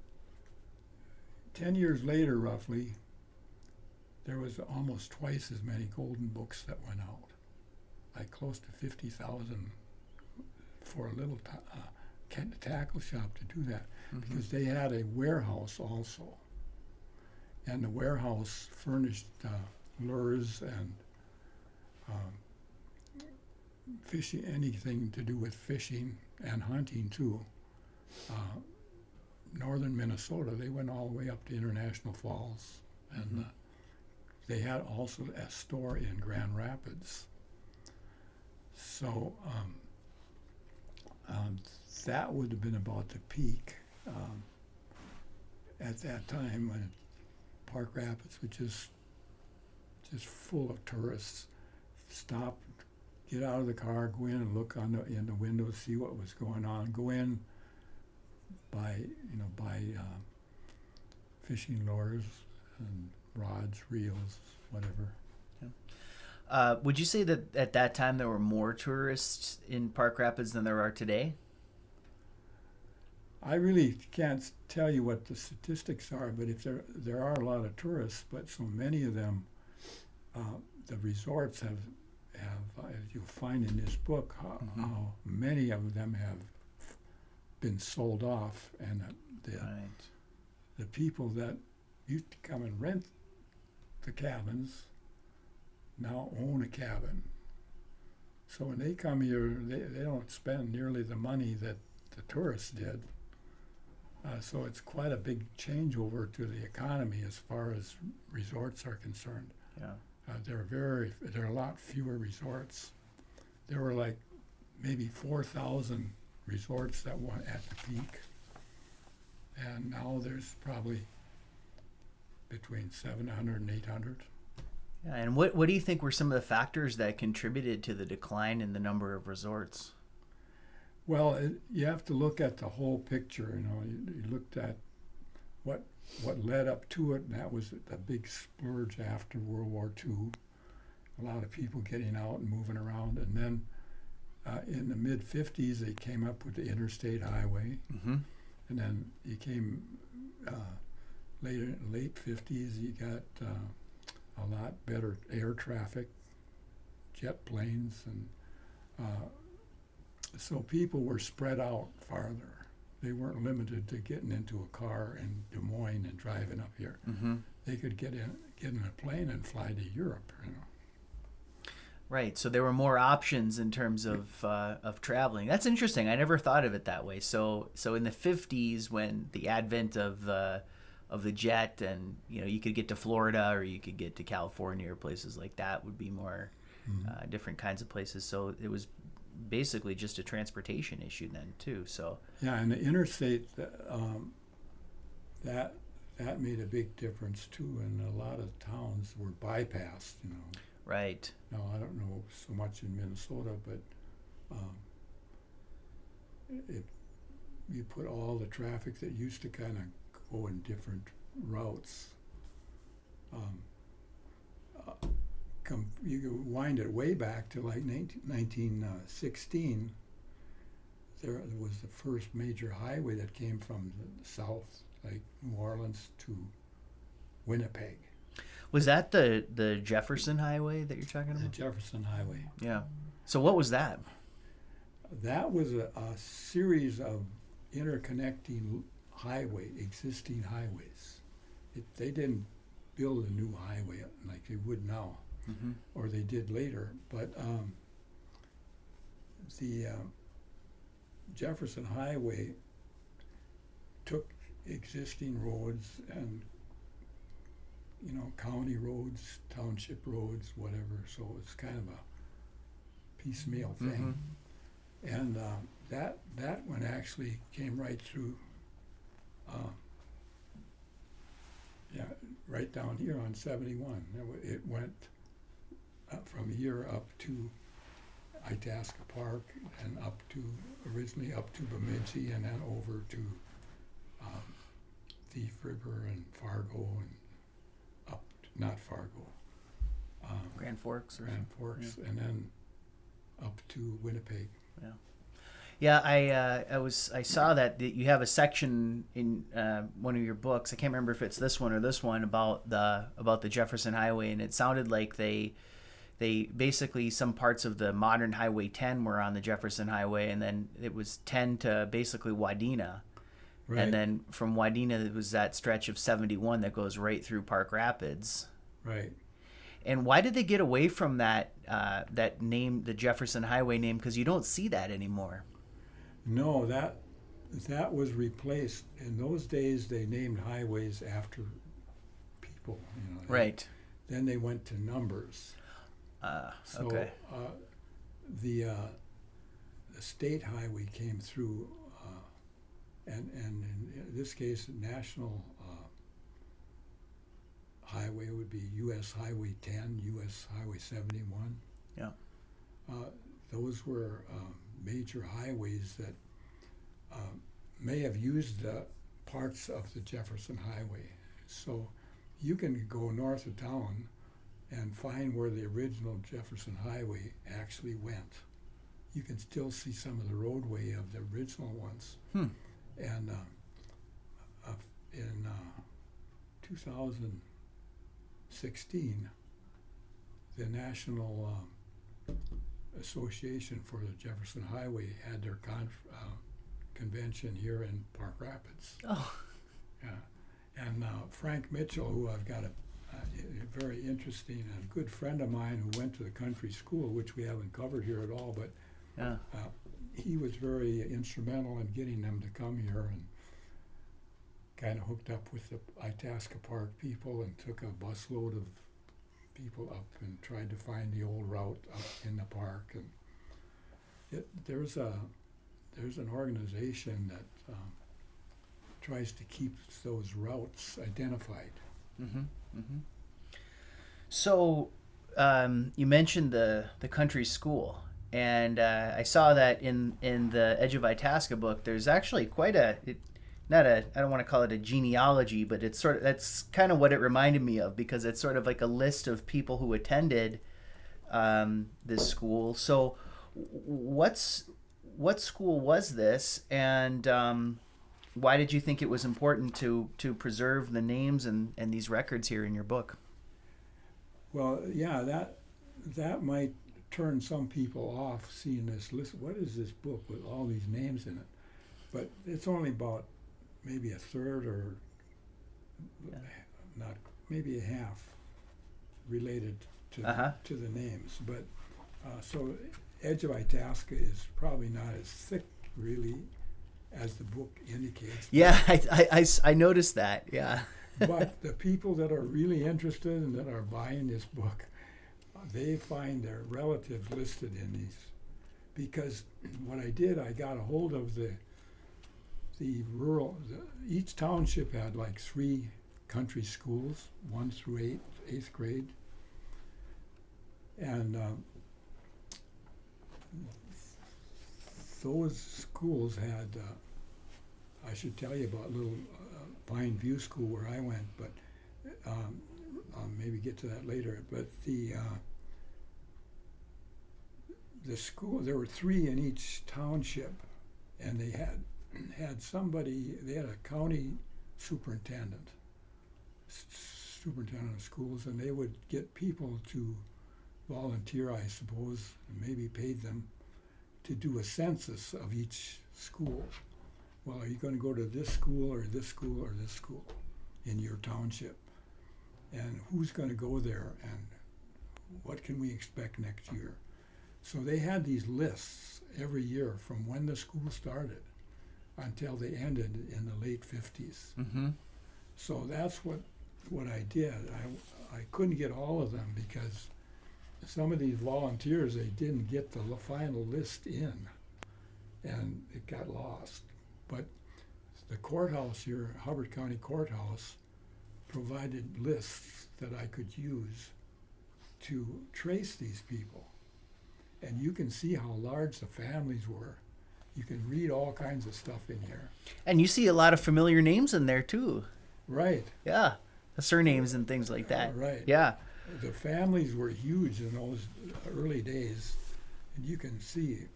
10 years later, roughly, there was almost twice as many golden books that went out, like close to 50,000 for a little tackle shop to do that, because they had a warehouse also. And the warehouse furnished lures and fishing, anything to do with fishing and hunting too. Northern Minnesota, they went all the way up to International Falls, and they had also a store in Grand Rapids. So that would have been about the peak at that time when Park Rapids was just full of tourists. Stop, get out of the car, go in and look in the window, see what was going on. Go in, buy fishing lures, and rods, reels, whatever. Would you say that at that time there were more tourists in Park Rapids than there are today? I really can't tell you what the statistics are, but if there are a lot of tourists, but so many of them, the resorts have as you'll find in this book, how many of them have been sold off, and the people that used to come and rent the cabins now own a cabin. So when they come here, they don't spend nearly the money that the tourists did. So it's quite a big changeover to the economy as far as resorts are concerned. Yeah. There are a lot fewer resorts. There were like maybe 4,000 resorts that were at the peak, and now there's probably between 700 and 800. Yeah, and what do you think were some of the factors that contributed to the decline in the number of resorts? Well, you have to look at the whole picture. You looked at what led up to it, and that was a big splurge after World War II. A lot of people getting out and moving around, and then in the mid-50s they came up with the interstate highway, and then you came later, late 50s, you got a lot better air traffic, jet planes, and so people were spread out farther. They weren't limited to getting into a car in Des Moines and driving up here. They could get in a plane and fly to Europe. Right. So there were more options in terms of traveling. That's interesting. I never thought of it that way. So in the 50s, when the advent of the jet, and you could get to Florida or you could get to California or places like that, would be more different kinds of places. So it was basically just a transportation issue then too. So yeah, and the interstate that made a big difference too, and a lot of towns were bypassed. Right. Now I don't know so much in Minnesota, but you put all the traffic that used to kind of go in different routes. You could wind it way back to like 1916. There was the first major highway that came from the south, like New Orleans to Winnipeg. Was that the Jefferson Highway that you're talking The about? Jefferson Highway. Yeah. So what was that? That was a series of interconnecting existing highways. They didn't build a new highway like they would now. Or they did later, but the Jefferson Highway took existing roads and county roads, township roads, whatever. So it's kind of a piecemeal thing, and that one actually came right through. Right down here on 71. It went from here up to Itasca Park and originally up to Bemidji, and then over to Thief River and Fargo, and up not Fargo, Grand Forks. And then up to Winnipeg. Yeah. Yeah, I saw that you have a section in one of your books. I can't remember if it's this one or this one about the Jefferson Highway, and it sounded like they basically, some parts of the modern Highway 10 were on the Jefferson Highway, and then it was 10 to basically Wadena. Right. And then from Wadena, it was that stretch of 71 that goes right through Park Rapids. Right. And why did they get away from that name, the Jefferson Highway name? Because you don't see that anymore. No, that was replaced. In those days, they named highways after people. Right. Then they went to numbers. Okay. The state highway came through, and in this case, national highway would be U.S. Highway 10, U.S. Highway 71. Yeah. Those were major highways that may have used the parts of the Jefferson Highway. So you can go north of town and find where the original Jefferson Highway actually went. You can still see some of the roadway of the original ones. Hmm. And in 2016, the National Association for the Jefferson Highway had their convention here in Park Rapids. Oh. Yeah. And Frank Mitchell, who I've got a very interesting and good friend of mine who went to the country school, which we haven't covered here at all, but Yeah. he was very instrumental in getting them to come here, and kind of hooked up with the Itasca Park people and took a busload of people up and tried to find the old route up in the park. And there's an organization that tries to keep those routes identified. Mm-hmm. Mm-hmm. So you mentioned the country school, and I saw that in the Edge of Itasca book. There's actually quite I don't want to call it a genealogy, but that's kind of what it reminded me of, because it's sort of like a list of people who attended this school. So what school was this, and why did you think it was important to preserve the names and these records here in your book? Well, yeah, that might turn some people off seeing this list. What is this book with all these names in it? But it's only about maybe a third, or not, maybe a half related to the names. But so Edge of Itasca is probably not as thick, really, as the book indicates. Yeah, I noticed that. Yeah. But the people that are really interested and that are buying this book, they find their relatives listed in these. Because what I did, I got a hold of each township had like 3 country schools, 1 through 8th grade. And those schools had, I should tell you about little Pine View School where I went, but I'll maybe get to that later. But the school, there were 3 in each township, and they had somebody, they had a county superintendent of schools, and they would get people to volunteer, I suppose, and maybe paid them to do a census of each school. Well, are you going to go to this school or this school or this school in your township? And who's going to go there, and what can we expect next year? So they had these lists every year from when the school started until they ended in the late 50s. Mm-hmm. So that's what I did. I couldn't get all of them because some of these volunteers, they didn't get the final list in, and it got lost. But the courthouse here, Hubbard County Courthouse, provided lists that I could use to trace these people. And you can see how large the families were. You can read all kinds of stuff in here. And you see a lot of familiar names in there too. Right. Yeah, the surnames and things like that. Right. Yeah. The families were huge in those early days. And you can see,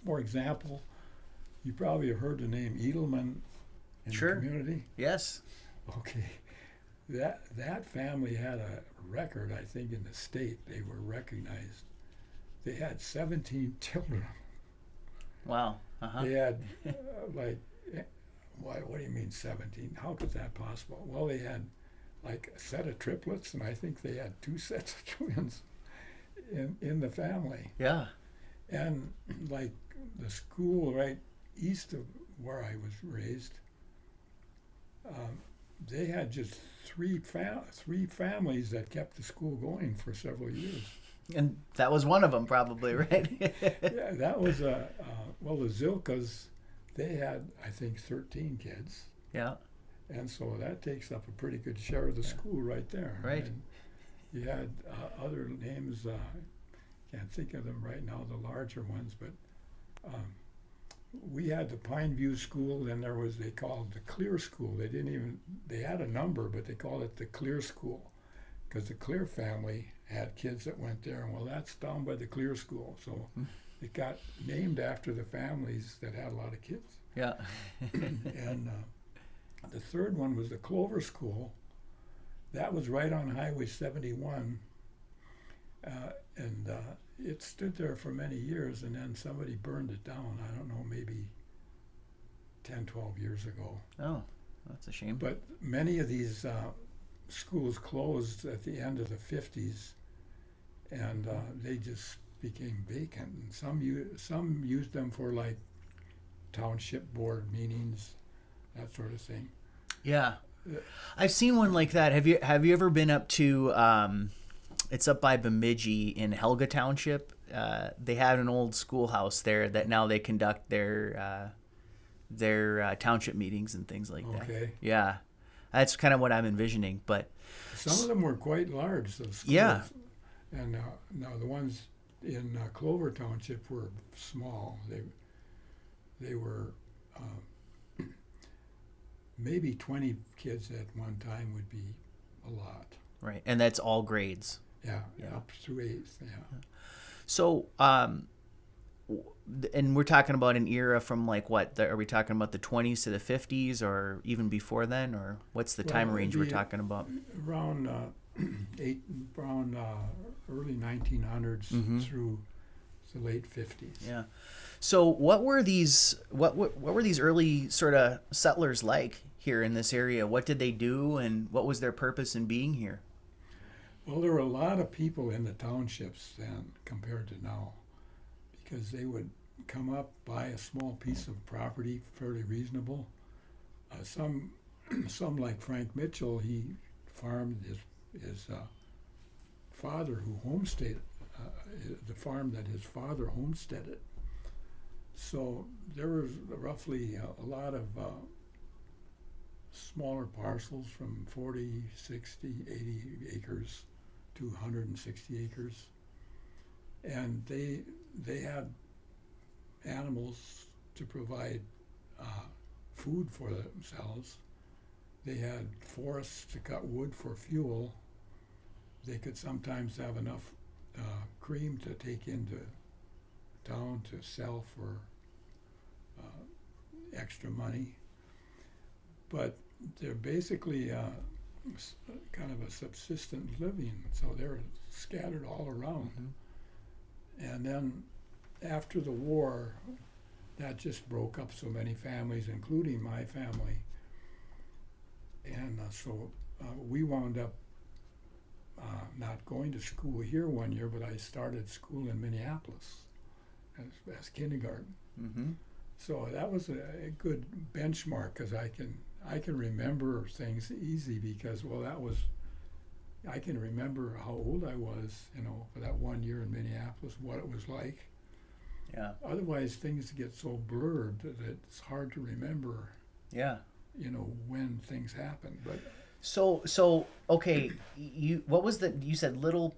for example, you probably have heard the name Edelman in Sure. the community. Yes. Okay. That family had a record, I think, in the state. They were recognized. They had 17 children. Wow. Uh-huh. They had what do you mean 17? How could that possible? Well, they had like a set of triplets, and I think they had 2 sets of twins in the family. Yeah. And like the school right east of where I was raised, they had just three families that kept the school going for several years. And that was one of them, probably, right? Yeah, that was well, the Zilkas, they had, I think, 13 kids. Yeah. And so that takes up a pretty good share of the school right there. Right. And you had other names, can't think of them right now, the larger ones, but we had the Pine View School, then there was, they called the Clear School. They had a number, but they called it the Clear School because the Clear family had kids that went there, and well, that's down by the Clear School. So it got named after the families that had a lot of kids. Yeah. And the third one was the Clover School. That was right on Highway 71. And it stood there for many years, and then somebody burned it down. I don't know, maybe 10, 12 years ago. Oh, that's a shame. But many of these schools closed at the end of the 50s, and they just became vacant. And some used them for like township board meetings, that sort of thing. Yeah, I've seen one like that. Have you ever been up to? It's up by Bemidji in Helga Township. They had an old schoolhouse there that now they conduct their township meetings and things like that. Okay. Yeah, that's kind of what I'm envisioning. But some of them were quite large, those schools. Yeah. And now the ones in Clover Township were small. They were maybe 20 kids at one time would be a lot. right, and that's all grades. Yeah, Yeah. up through 8th, yeah. So, and we're talking about an era from like what? Are we talking about the 20s to the 50s, or even before then, or what's the time Well, range we're talking about? Around early 1900s through the late 50s. Yeah. So, what were these early sort of settlers like here in this area? What did they do, and what was their purpose in being here? Well, there were a lot of people in the townships then compared to now, because they would come up, buy a small piece of property, fairly reasonable. Some like Frank Mitchell, he farmed his father who homesteaded, the farm that his father homesteaded. So there was roughly a lot of smaller parcels from 40, 60, 80 acres to 160 acres. And they had animals to provide food for themselves. They had forests to cut wood for fuel. They could sometimes have enough cream to take into town to sell for extra money. But they're basically kind of a subsistent living, so they're scattered all around. And then after the war, that just broke up so many families, including my family. And so we wound up not going to school here one year, but I started school in Minneapolis as kindergarten. So that was a good benchmark, because I can remember things easy, because I can remember how old I was, for that 1 year in Minneapolis, what it was like. Yeah. Otherwise, things get so blurred that it's hard to remember. Yeah. When things happen. But So okay, you said Little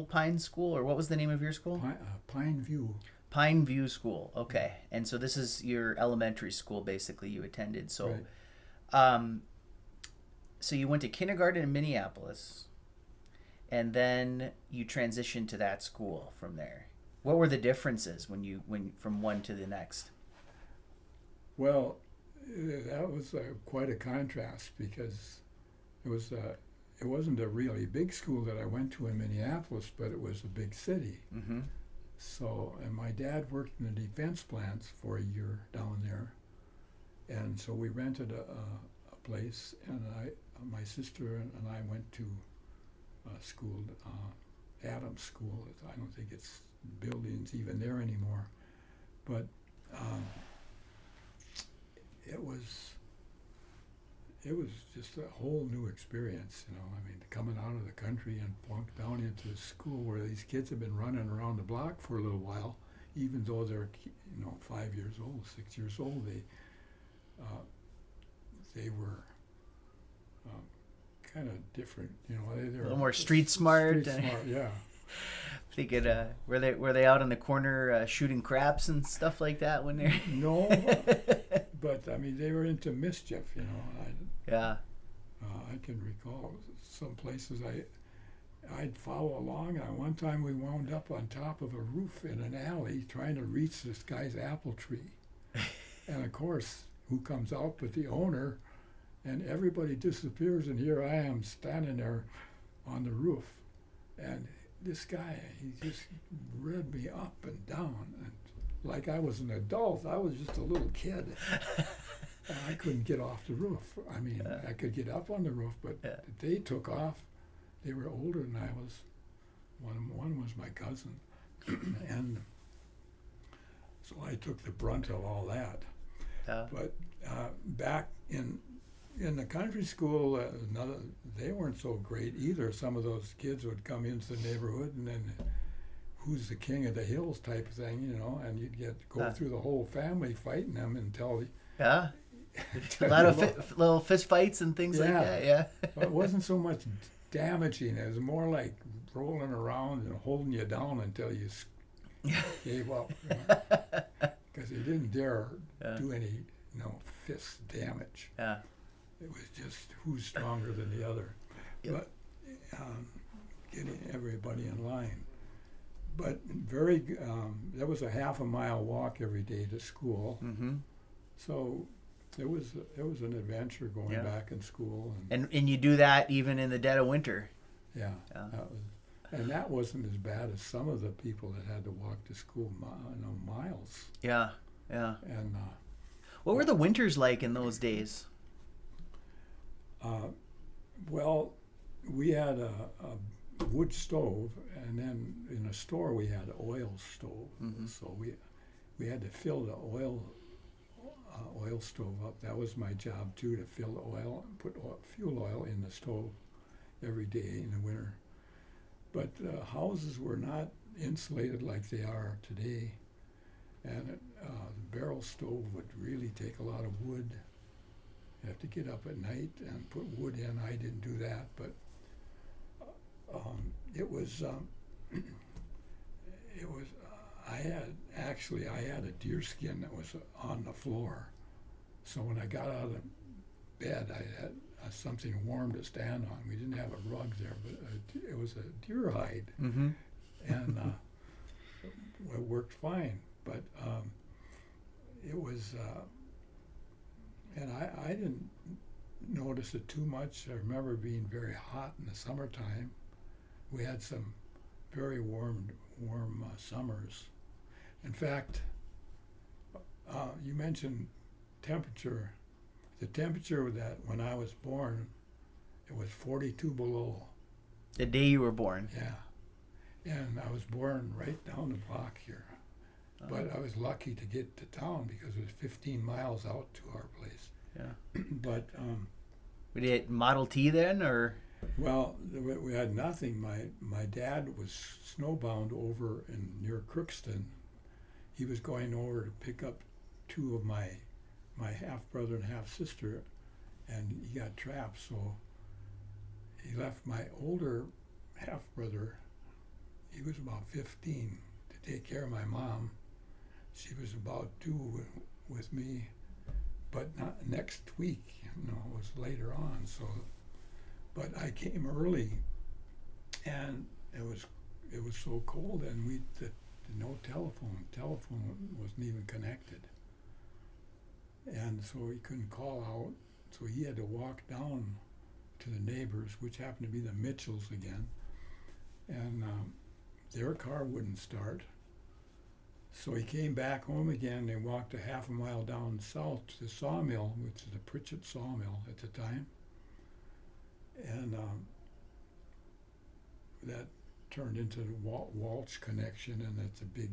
Pine School, or what was the name of your school? Pine View. Pine View School. Okay. And so this is your elementary school basically you attended. So Right. So you went to kindergarten in Minneapolis, and then you transitioned to that school from there. What were the differences when from one to the next? Well, that was quite a contrast, because it wasn't a really big school that I went to in Minneapolis, but it was a big city. So, and my dad worked in the defense plants for a year down there, and so we rented a place, and my sister and I went to school, Adams School. I don't think it's buildings even there anymore, but it was just a whole new experience, coming out of the country and plunked down into school where these kids have been running around the block for a little while, even though they're 5 years old, 6 years old. They were kind of different, they were A little more street smart. Street smart, yeah. Thinking, were they out on the corner shooting craps and stuff like that when they're? No, but I mean they were into mischief, you know. Yeah. I can recall some places I'd follow along. And one time we wound up on top of a roof in an alley trying to reach this guy's apple tree, and of course, who comes out but the owner, and everybody disappears, and here I am standing there on the roof, and this guy, he just read me up and down, and like I was an adult. I was just a little kid. And I couldn't get off the roof. I mean, I could get up on the roof, but they took off. They were older than I was. One was my cousin. And so I took the brunt of all that. But back in the country school, they weren't so great either. Some of those kids would come into the neighborhood and then who's the king of the hills type of thing, you know, and you'd go through the whole family fighting them until... Yeah. A lot of little fist fights and things like that, yeah. But it wasn't so much damaging. It was more like rolling around and holding you down until you gave up. Because you didn't dare do any, fist damage. Yeah. It was just who's stronger than the other. Yep. But getting everybody in line. But there was a half a mile walk every day to school. Mm-hmm. So it was an adventure going back in school. And you do that even in the dead of winter. Yeah. That wasn't as bad as some of the people that had to walk to school miles. Yeah, yeah. And what were the winters like in those days? Well, we had a wood stove, and then in a store we had an oil stove. Mm-hmm. So we had to fill the oil stove up. That was my job too, to fill the oil and put fuel oil in the stove every day in the winter. But houses were not insulated like they are today, and the barrel stove would really take a lot of wood. You have to get up at night and put wood in. I didn't do that, but it was. I had a deer skin that was on the floor, so when I got out of bed, I had something warm to stand on. We didn't have a rug there, but it was a deer hide, mm-hmm. and it worked fine. But it was, and I didn't notice it too much. I remember being very hot in the summertime. We had some very warm summers. In fact, you mentioned temperature. The temperature that when I was born, it was 42 below. The day you were born? Yeah. And I was born right down the block here. But I was lucky to get to town because it was 15 miles out to our place. Yeah. But we did Model T then, or? Well, we had nothing. My dad was snowbound over near Crookston. He was going over to pick up two of my half-brother and half-sister, and he got trapped, so he left my older half-brother, he was about 15, to take care of my mom. She was about 2 with me, but not next week, it was later on, so, but I came early, and it was so cold, and no telephone wasn't even connected. And so he couldn't call out, so he had to walk down to the neighbors, which happened to be the Mitchells again, and their car wouldn't start. So he came back home again. They walked a half a mile down south to the sawmill, which is the Pritchett sawmill at the time, and that turned into the Walsh connection, and that's a big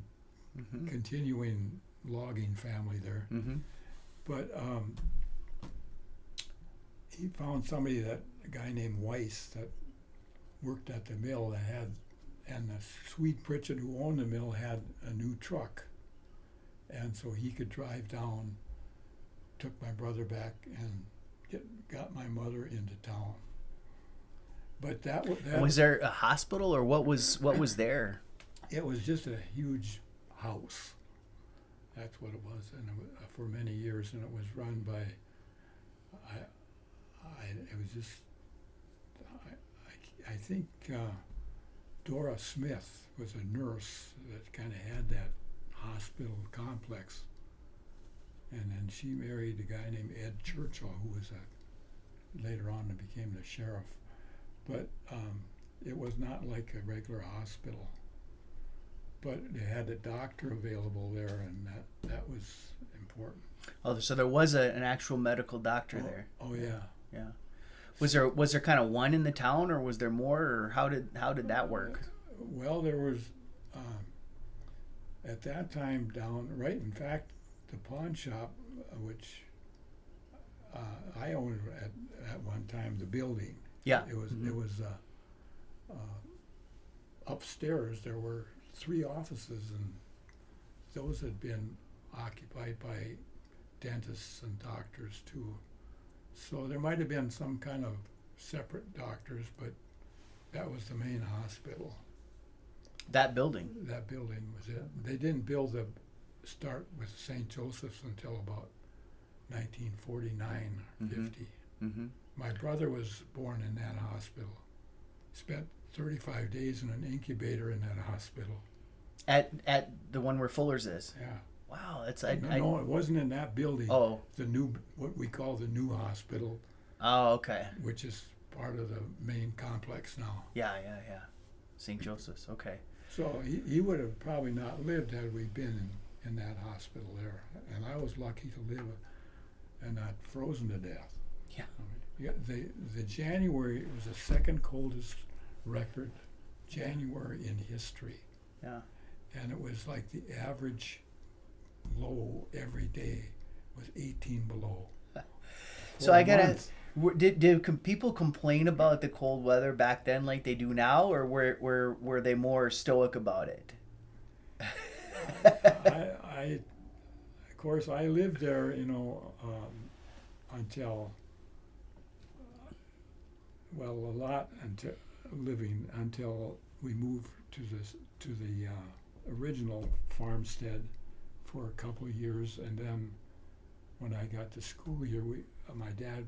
mm-hmm. continuing logging family there. Mm-hmm. But he found a guy named Weiss that worked at the mill and the Swede Pritchett who owned the mill had a new truck. And so he could drive down, took my brother back, and got my mother into town. But that was there a hospital, or what was there? It was just a huge house. That's what it was, and it was, for many years, and it was run by. It was just. I think Dora Smith was a nurse that kind of had that hospital complex, and then she married a guy named Ed Churchill, who was later on became the sheriff. But it was not like a regular hospital. But they had a doctor available there, and that was important. Oh, so there was an actual medical doctor there. Oh yeah. Yeah. Was there kind of one in the town, or was there more, or how did that work? Well, there was at that time down right. In fact, the pawn shop, which I owned at one time, the building. Yeah. It was upstairs. There were 3 offices, and those had been occupied by dentists and doctors too. So there might have been some kind of separate doctors, but that was the main hospital. That building. That building was it. They didn't start with St. Joseph's until about 1949 or 50. Mm-hmm. My brother was born in that hospital. Spent 35 days in an incubator in that hospital. At the one where Fuller's is. Yeah. Wow, that's No, it wasn't in that building. Oh. The new, what we call the new hospital. Oh, okay. Which is part of the main complex now. Yeah. St. Joseph's. Okay. So he would have probably not lived had we been in that hospital there. And I was lucky to live and not frozen to death. Yeah. The January was the second coldest record January in history. Yeah. And it was like the average low every day was 18 below. So I gotta. Did people complain about the cold weather back then like they do now, or were they more stoic about it? Of course, I lived there, until, until we moved to the original farmstead for a couple of years, and then when I got to school here, my dad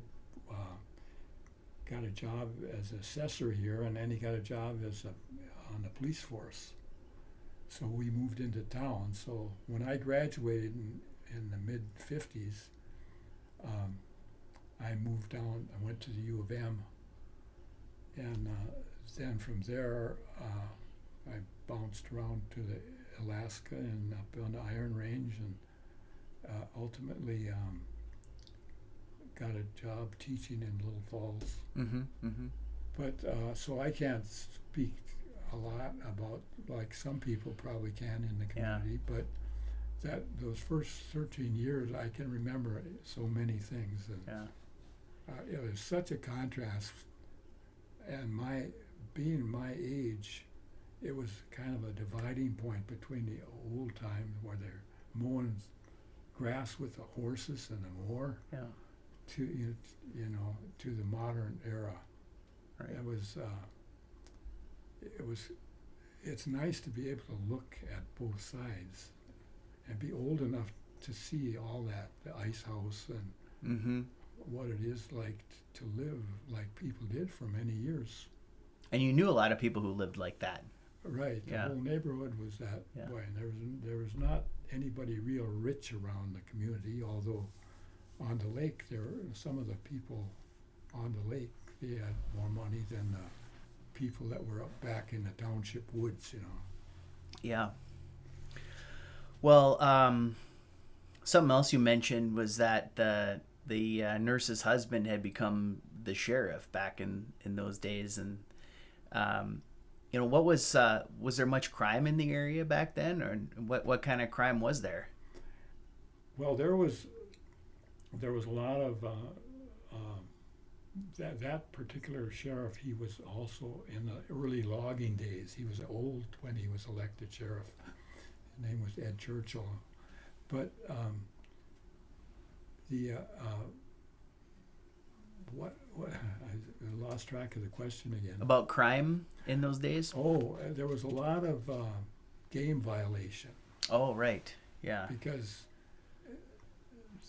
got a job as assessor here, and then he got a job on the police force. So we moved into town. So when I graduated in the mid-50s, I moved down. I went to the U of M, and then from there I bounced around to the Alaska and up on the Iron Range, and ultimately got a job teaching in Little Falls. Mm-hmm. Mm-hmm. But so I can't speak a lot about, like some people probably can in the community, but those first 13 years I can remember so many things. And, it was such a contrast, and being my age, it was kind of a dividing point between the old times where they're mowing grass with the horses and the mower, to to the modern era. Right. It's nice to be able to look at both sides and be old enough to see all that, the ice house and what it is like to live like people did for many years. And you knew a lot of people who lived like that. Right. The whole neighborhood was that way. And there was not anybody real rich around the community, although on the lake some of the people on the lake, they had more money than the people that were up back in the township woods, Yeah. Well, something else you mentioned was that the nurse's husband had become the sheriff back in those days, and what was there much crime in the area back then, or what kind of crime was there? Well, there was a lot of that particular sheriff. He was also in the early logging days. He was old when he was elected sheriff. His name was Ed Churchill. But I lost track of the question again. About crime in those days? Oh, there was a lot of game violation, Oh, right. Yeah. because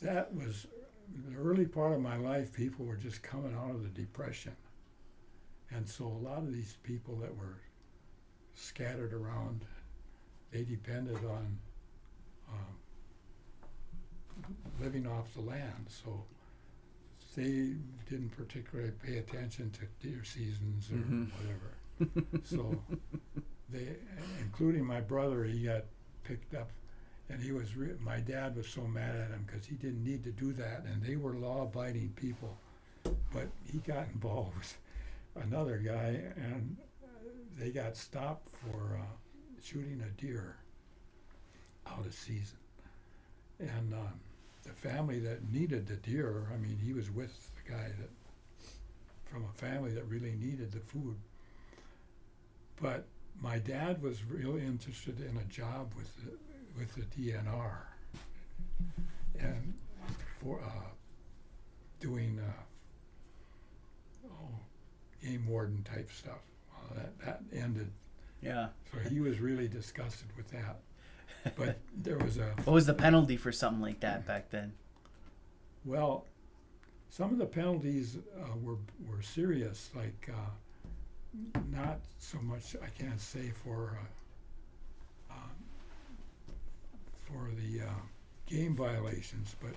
that was the early part of my life. People were just coming out of the Depression, and so a lot of these people that were scattered around, they depended on living off the land. So they didn't particularly pay attention to deer seasons or whatever. So they, including my brother, he got picked up, and he was. My dad was so mad at him because he didn't need to do that, and they were law-abiding people. But he got involved with another guy, and they got stopped for shooting a deer out of season. And the family that needed the deer, I mean, he was with the guy that from a family that really needed the food. But my dad was really interested in a job with the DNR and for doing game warden type stuff. Well, that ended. Yeah. So he was really disgusted with that. But there was a What was the penalty for something like that back then? well, some of the penalties were serious, like not so much I can't say for the game violations, but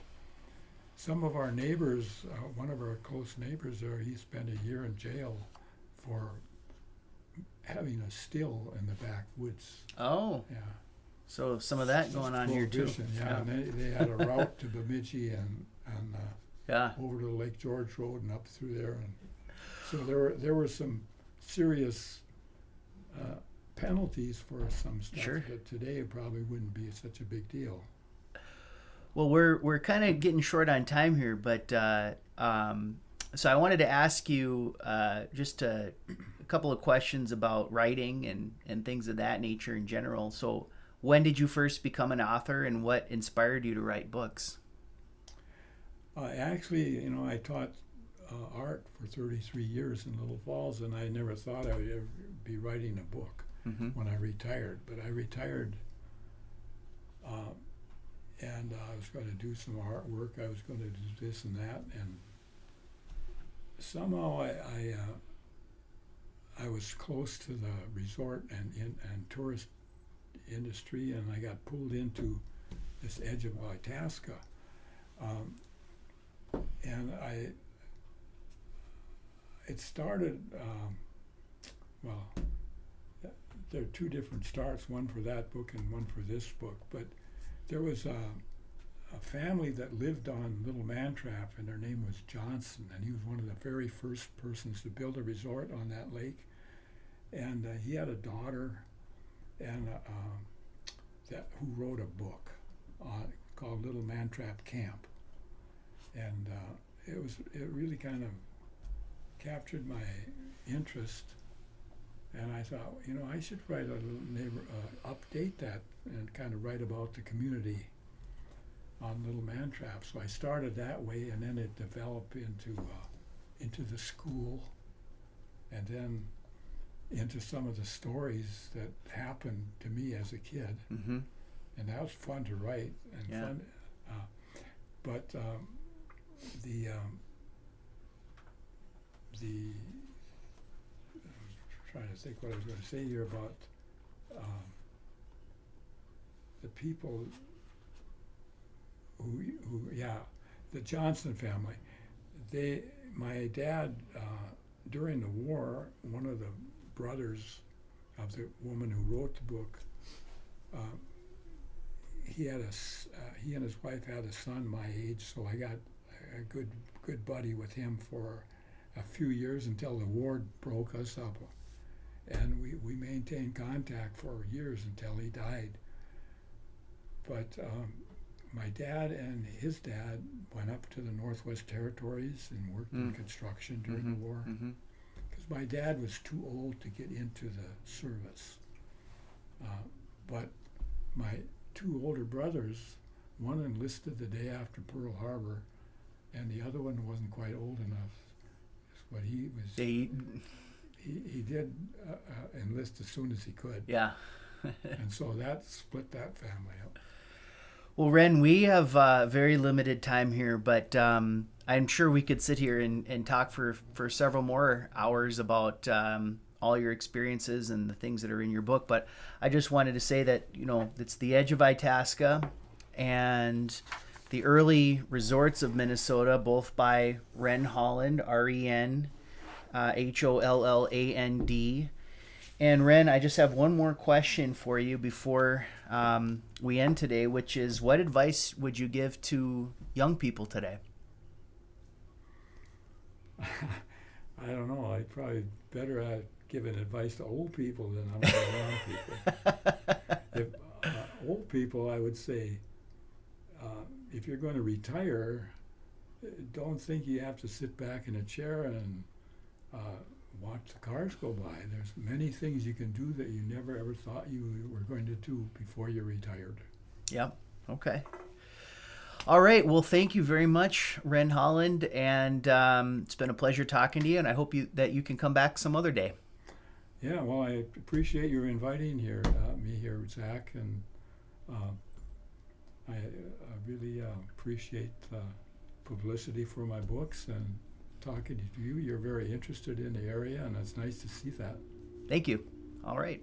some of our neighbors, one of our close neighbors there, he spent a year in jail for having a still in the backwoods. Oh, Yeah. so some of that going on here too. Prohibition, yeah. And they had a route to Bemidji and Yeah. over to Lake George Road and up through there, and so there were some serious penalties for some stuff Sure. that today probably wouldn't be such a big deal. Well, we're kind of getting short on time here, but so I wanted to ask you just a couple of questions about writing and things of that nature in general. So, when did you first become an author, and what inspired you to write books? Actually, I taught art for 33 years in Little Falls, and I never thought I would ever be writing a book when I retired. But I retired, and I was going to do some artwork. I was going to do this and that, and somehow I was close to the resort and tourist industry, and I got pulled into this edge of Itasca. And it started, well, there are two different starts, one for that book and one for this book, but there was a family that lived on Little Mantrap, and their name was Johnson, and he was one of the very first persons to build a resort on that lake. And he had a daughter and who wrote a book called Little Mantrap Camp. And it really kind of captured my interest, and I thought, I should write a little update that and kind of write about the community on Little Mantrap. So I started that way, and then it developed into the school, and then into some of the stories that happened to me as a kid, and that was fun to write and fun. But the I'm trying to think what I was going to say here about the people who the Johnson family. My dad, during the war, one of the brothers of the woman who wrote the book, he and his wife had a son my age, so I got a good buddy with him for a few years until the war broke us up, and we maintained contact for years until he died. But my dad and his dad went up to the Northwest Territories and worked in construction during the war, because my dad was too old to get into the service. But my two older brothers, one enlisted the day after Pearl Harbor, and the other one wasn't quite old enough. But he did enlist as soon as he could. Yeah. And so that split that family up. Well, Ren, we have very limited time here, but I'm sure we could sit here and talk for several more hours about all your experiences and the things that are in your book. But I just wanted to say that, it's the edge of Itasca and the early resorts of Minnesota, both by Ren Holland, Ren Holland. And Ren, I just have one more question for you before we end today, which is, what advice would you give to young people today? I don't know. I'd probably better at giving advice to old people than I'm to young people. If old people, I would say, if you're going to retire, don't think you have to sit back in a chair and watch the cars go by. There's many things you can do that you never ever thought you were going to do before you retired. Yep. Okay. All right. Well, thank you very much, Ren Holland, and it's been a pleasure talking to you. And I hope that you can come back some other day. Yeah. Well, I appreciate your inviting me here, Zach, and I really appreciate publicity for my books and talking to you. You're very interested in the area, and it's nice to see that. Thank you. All right.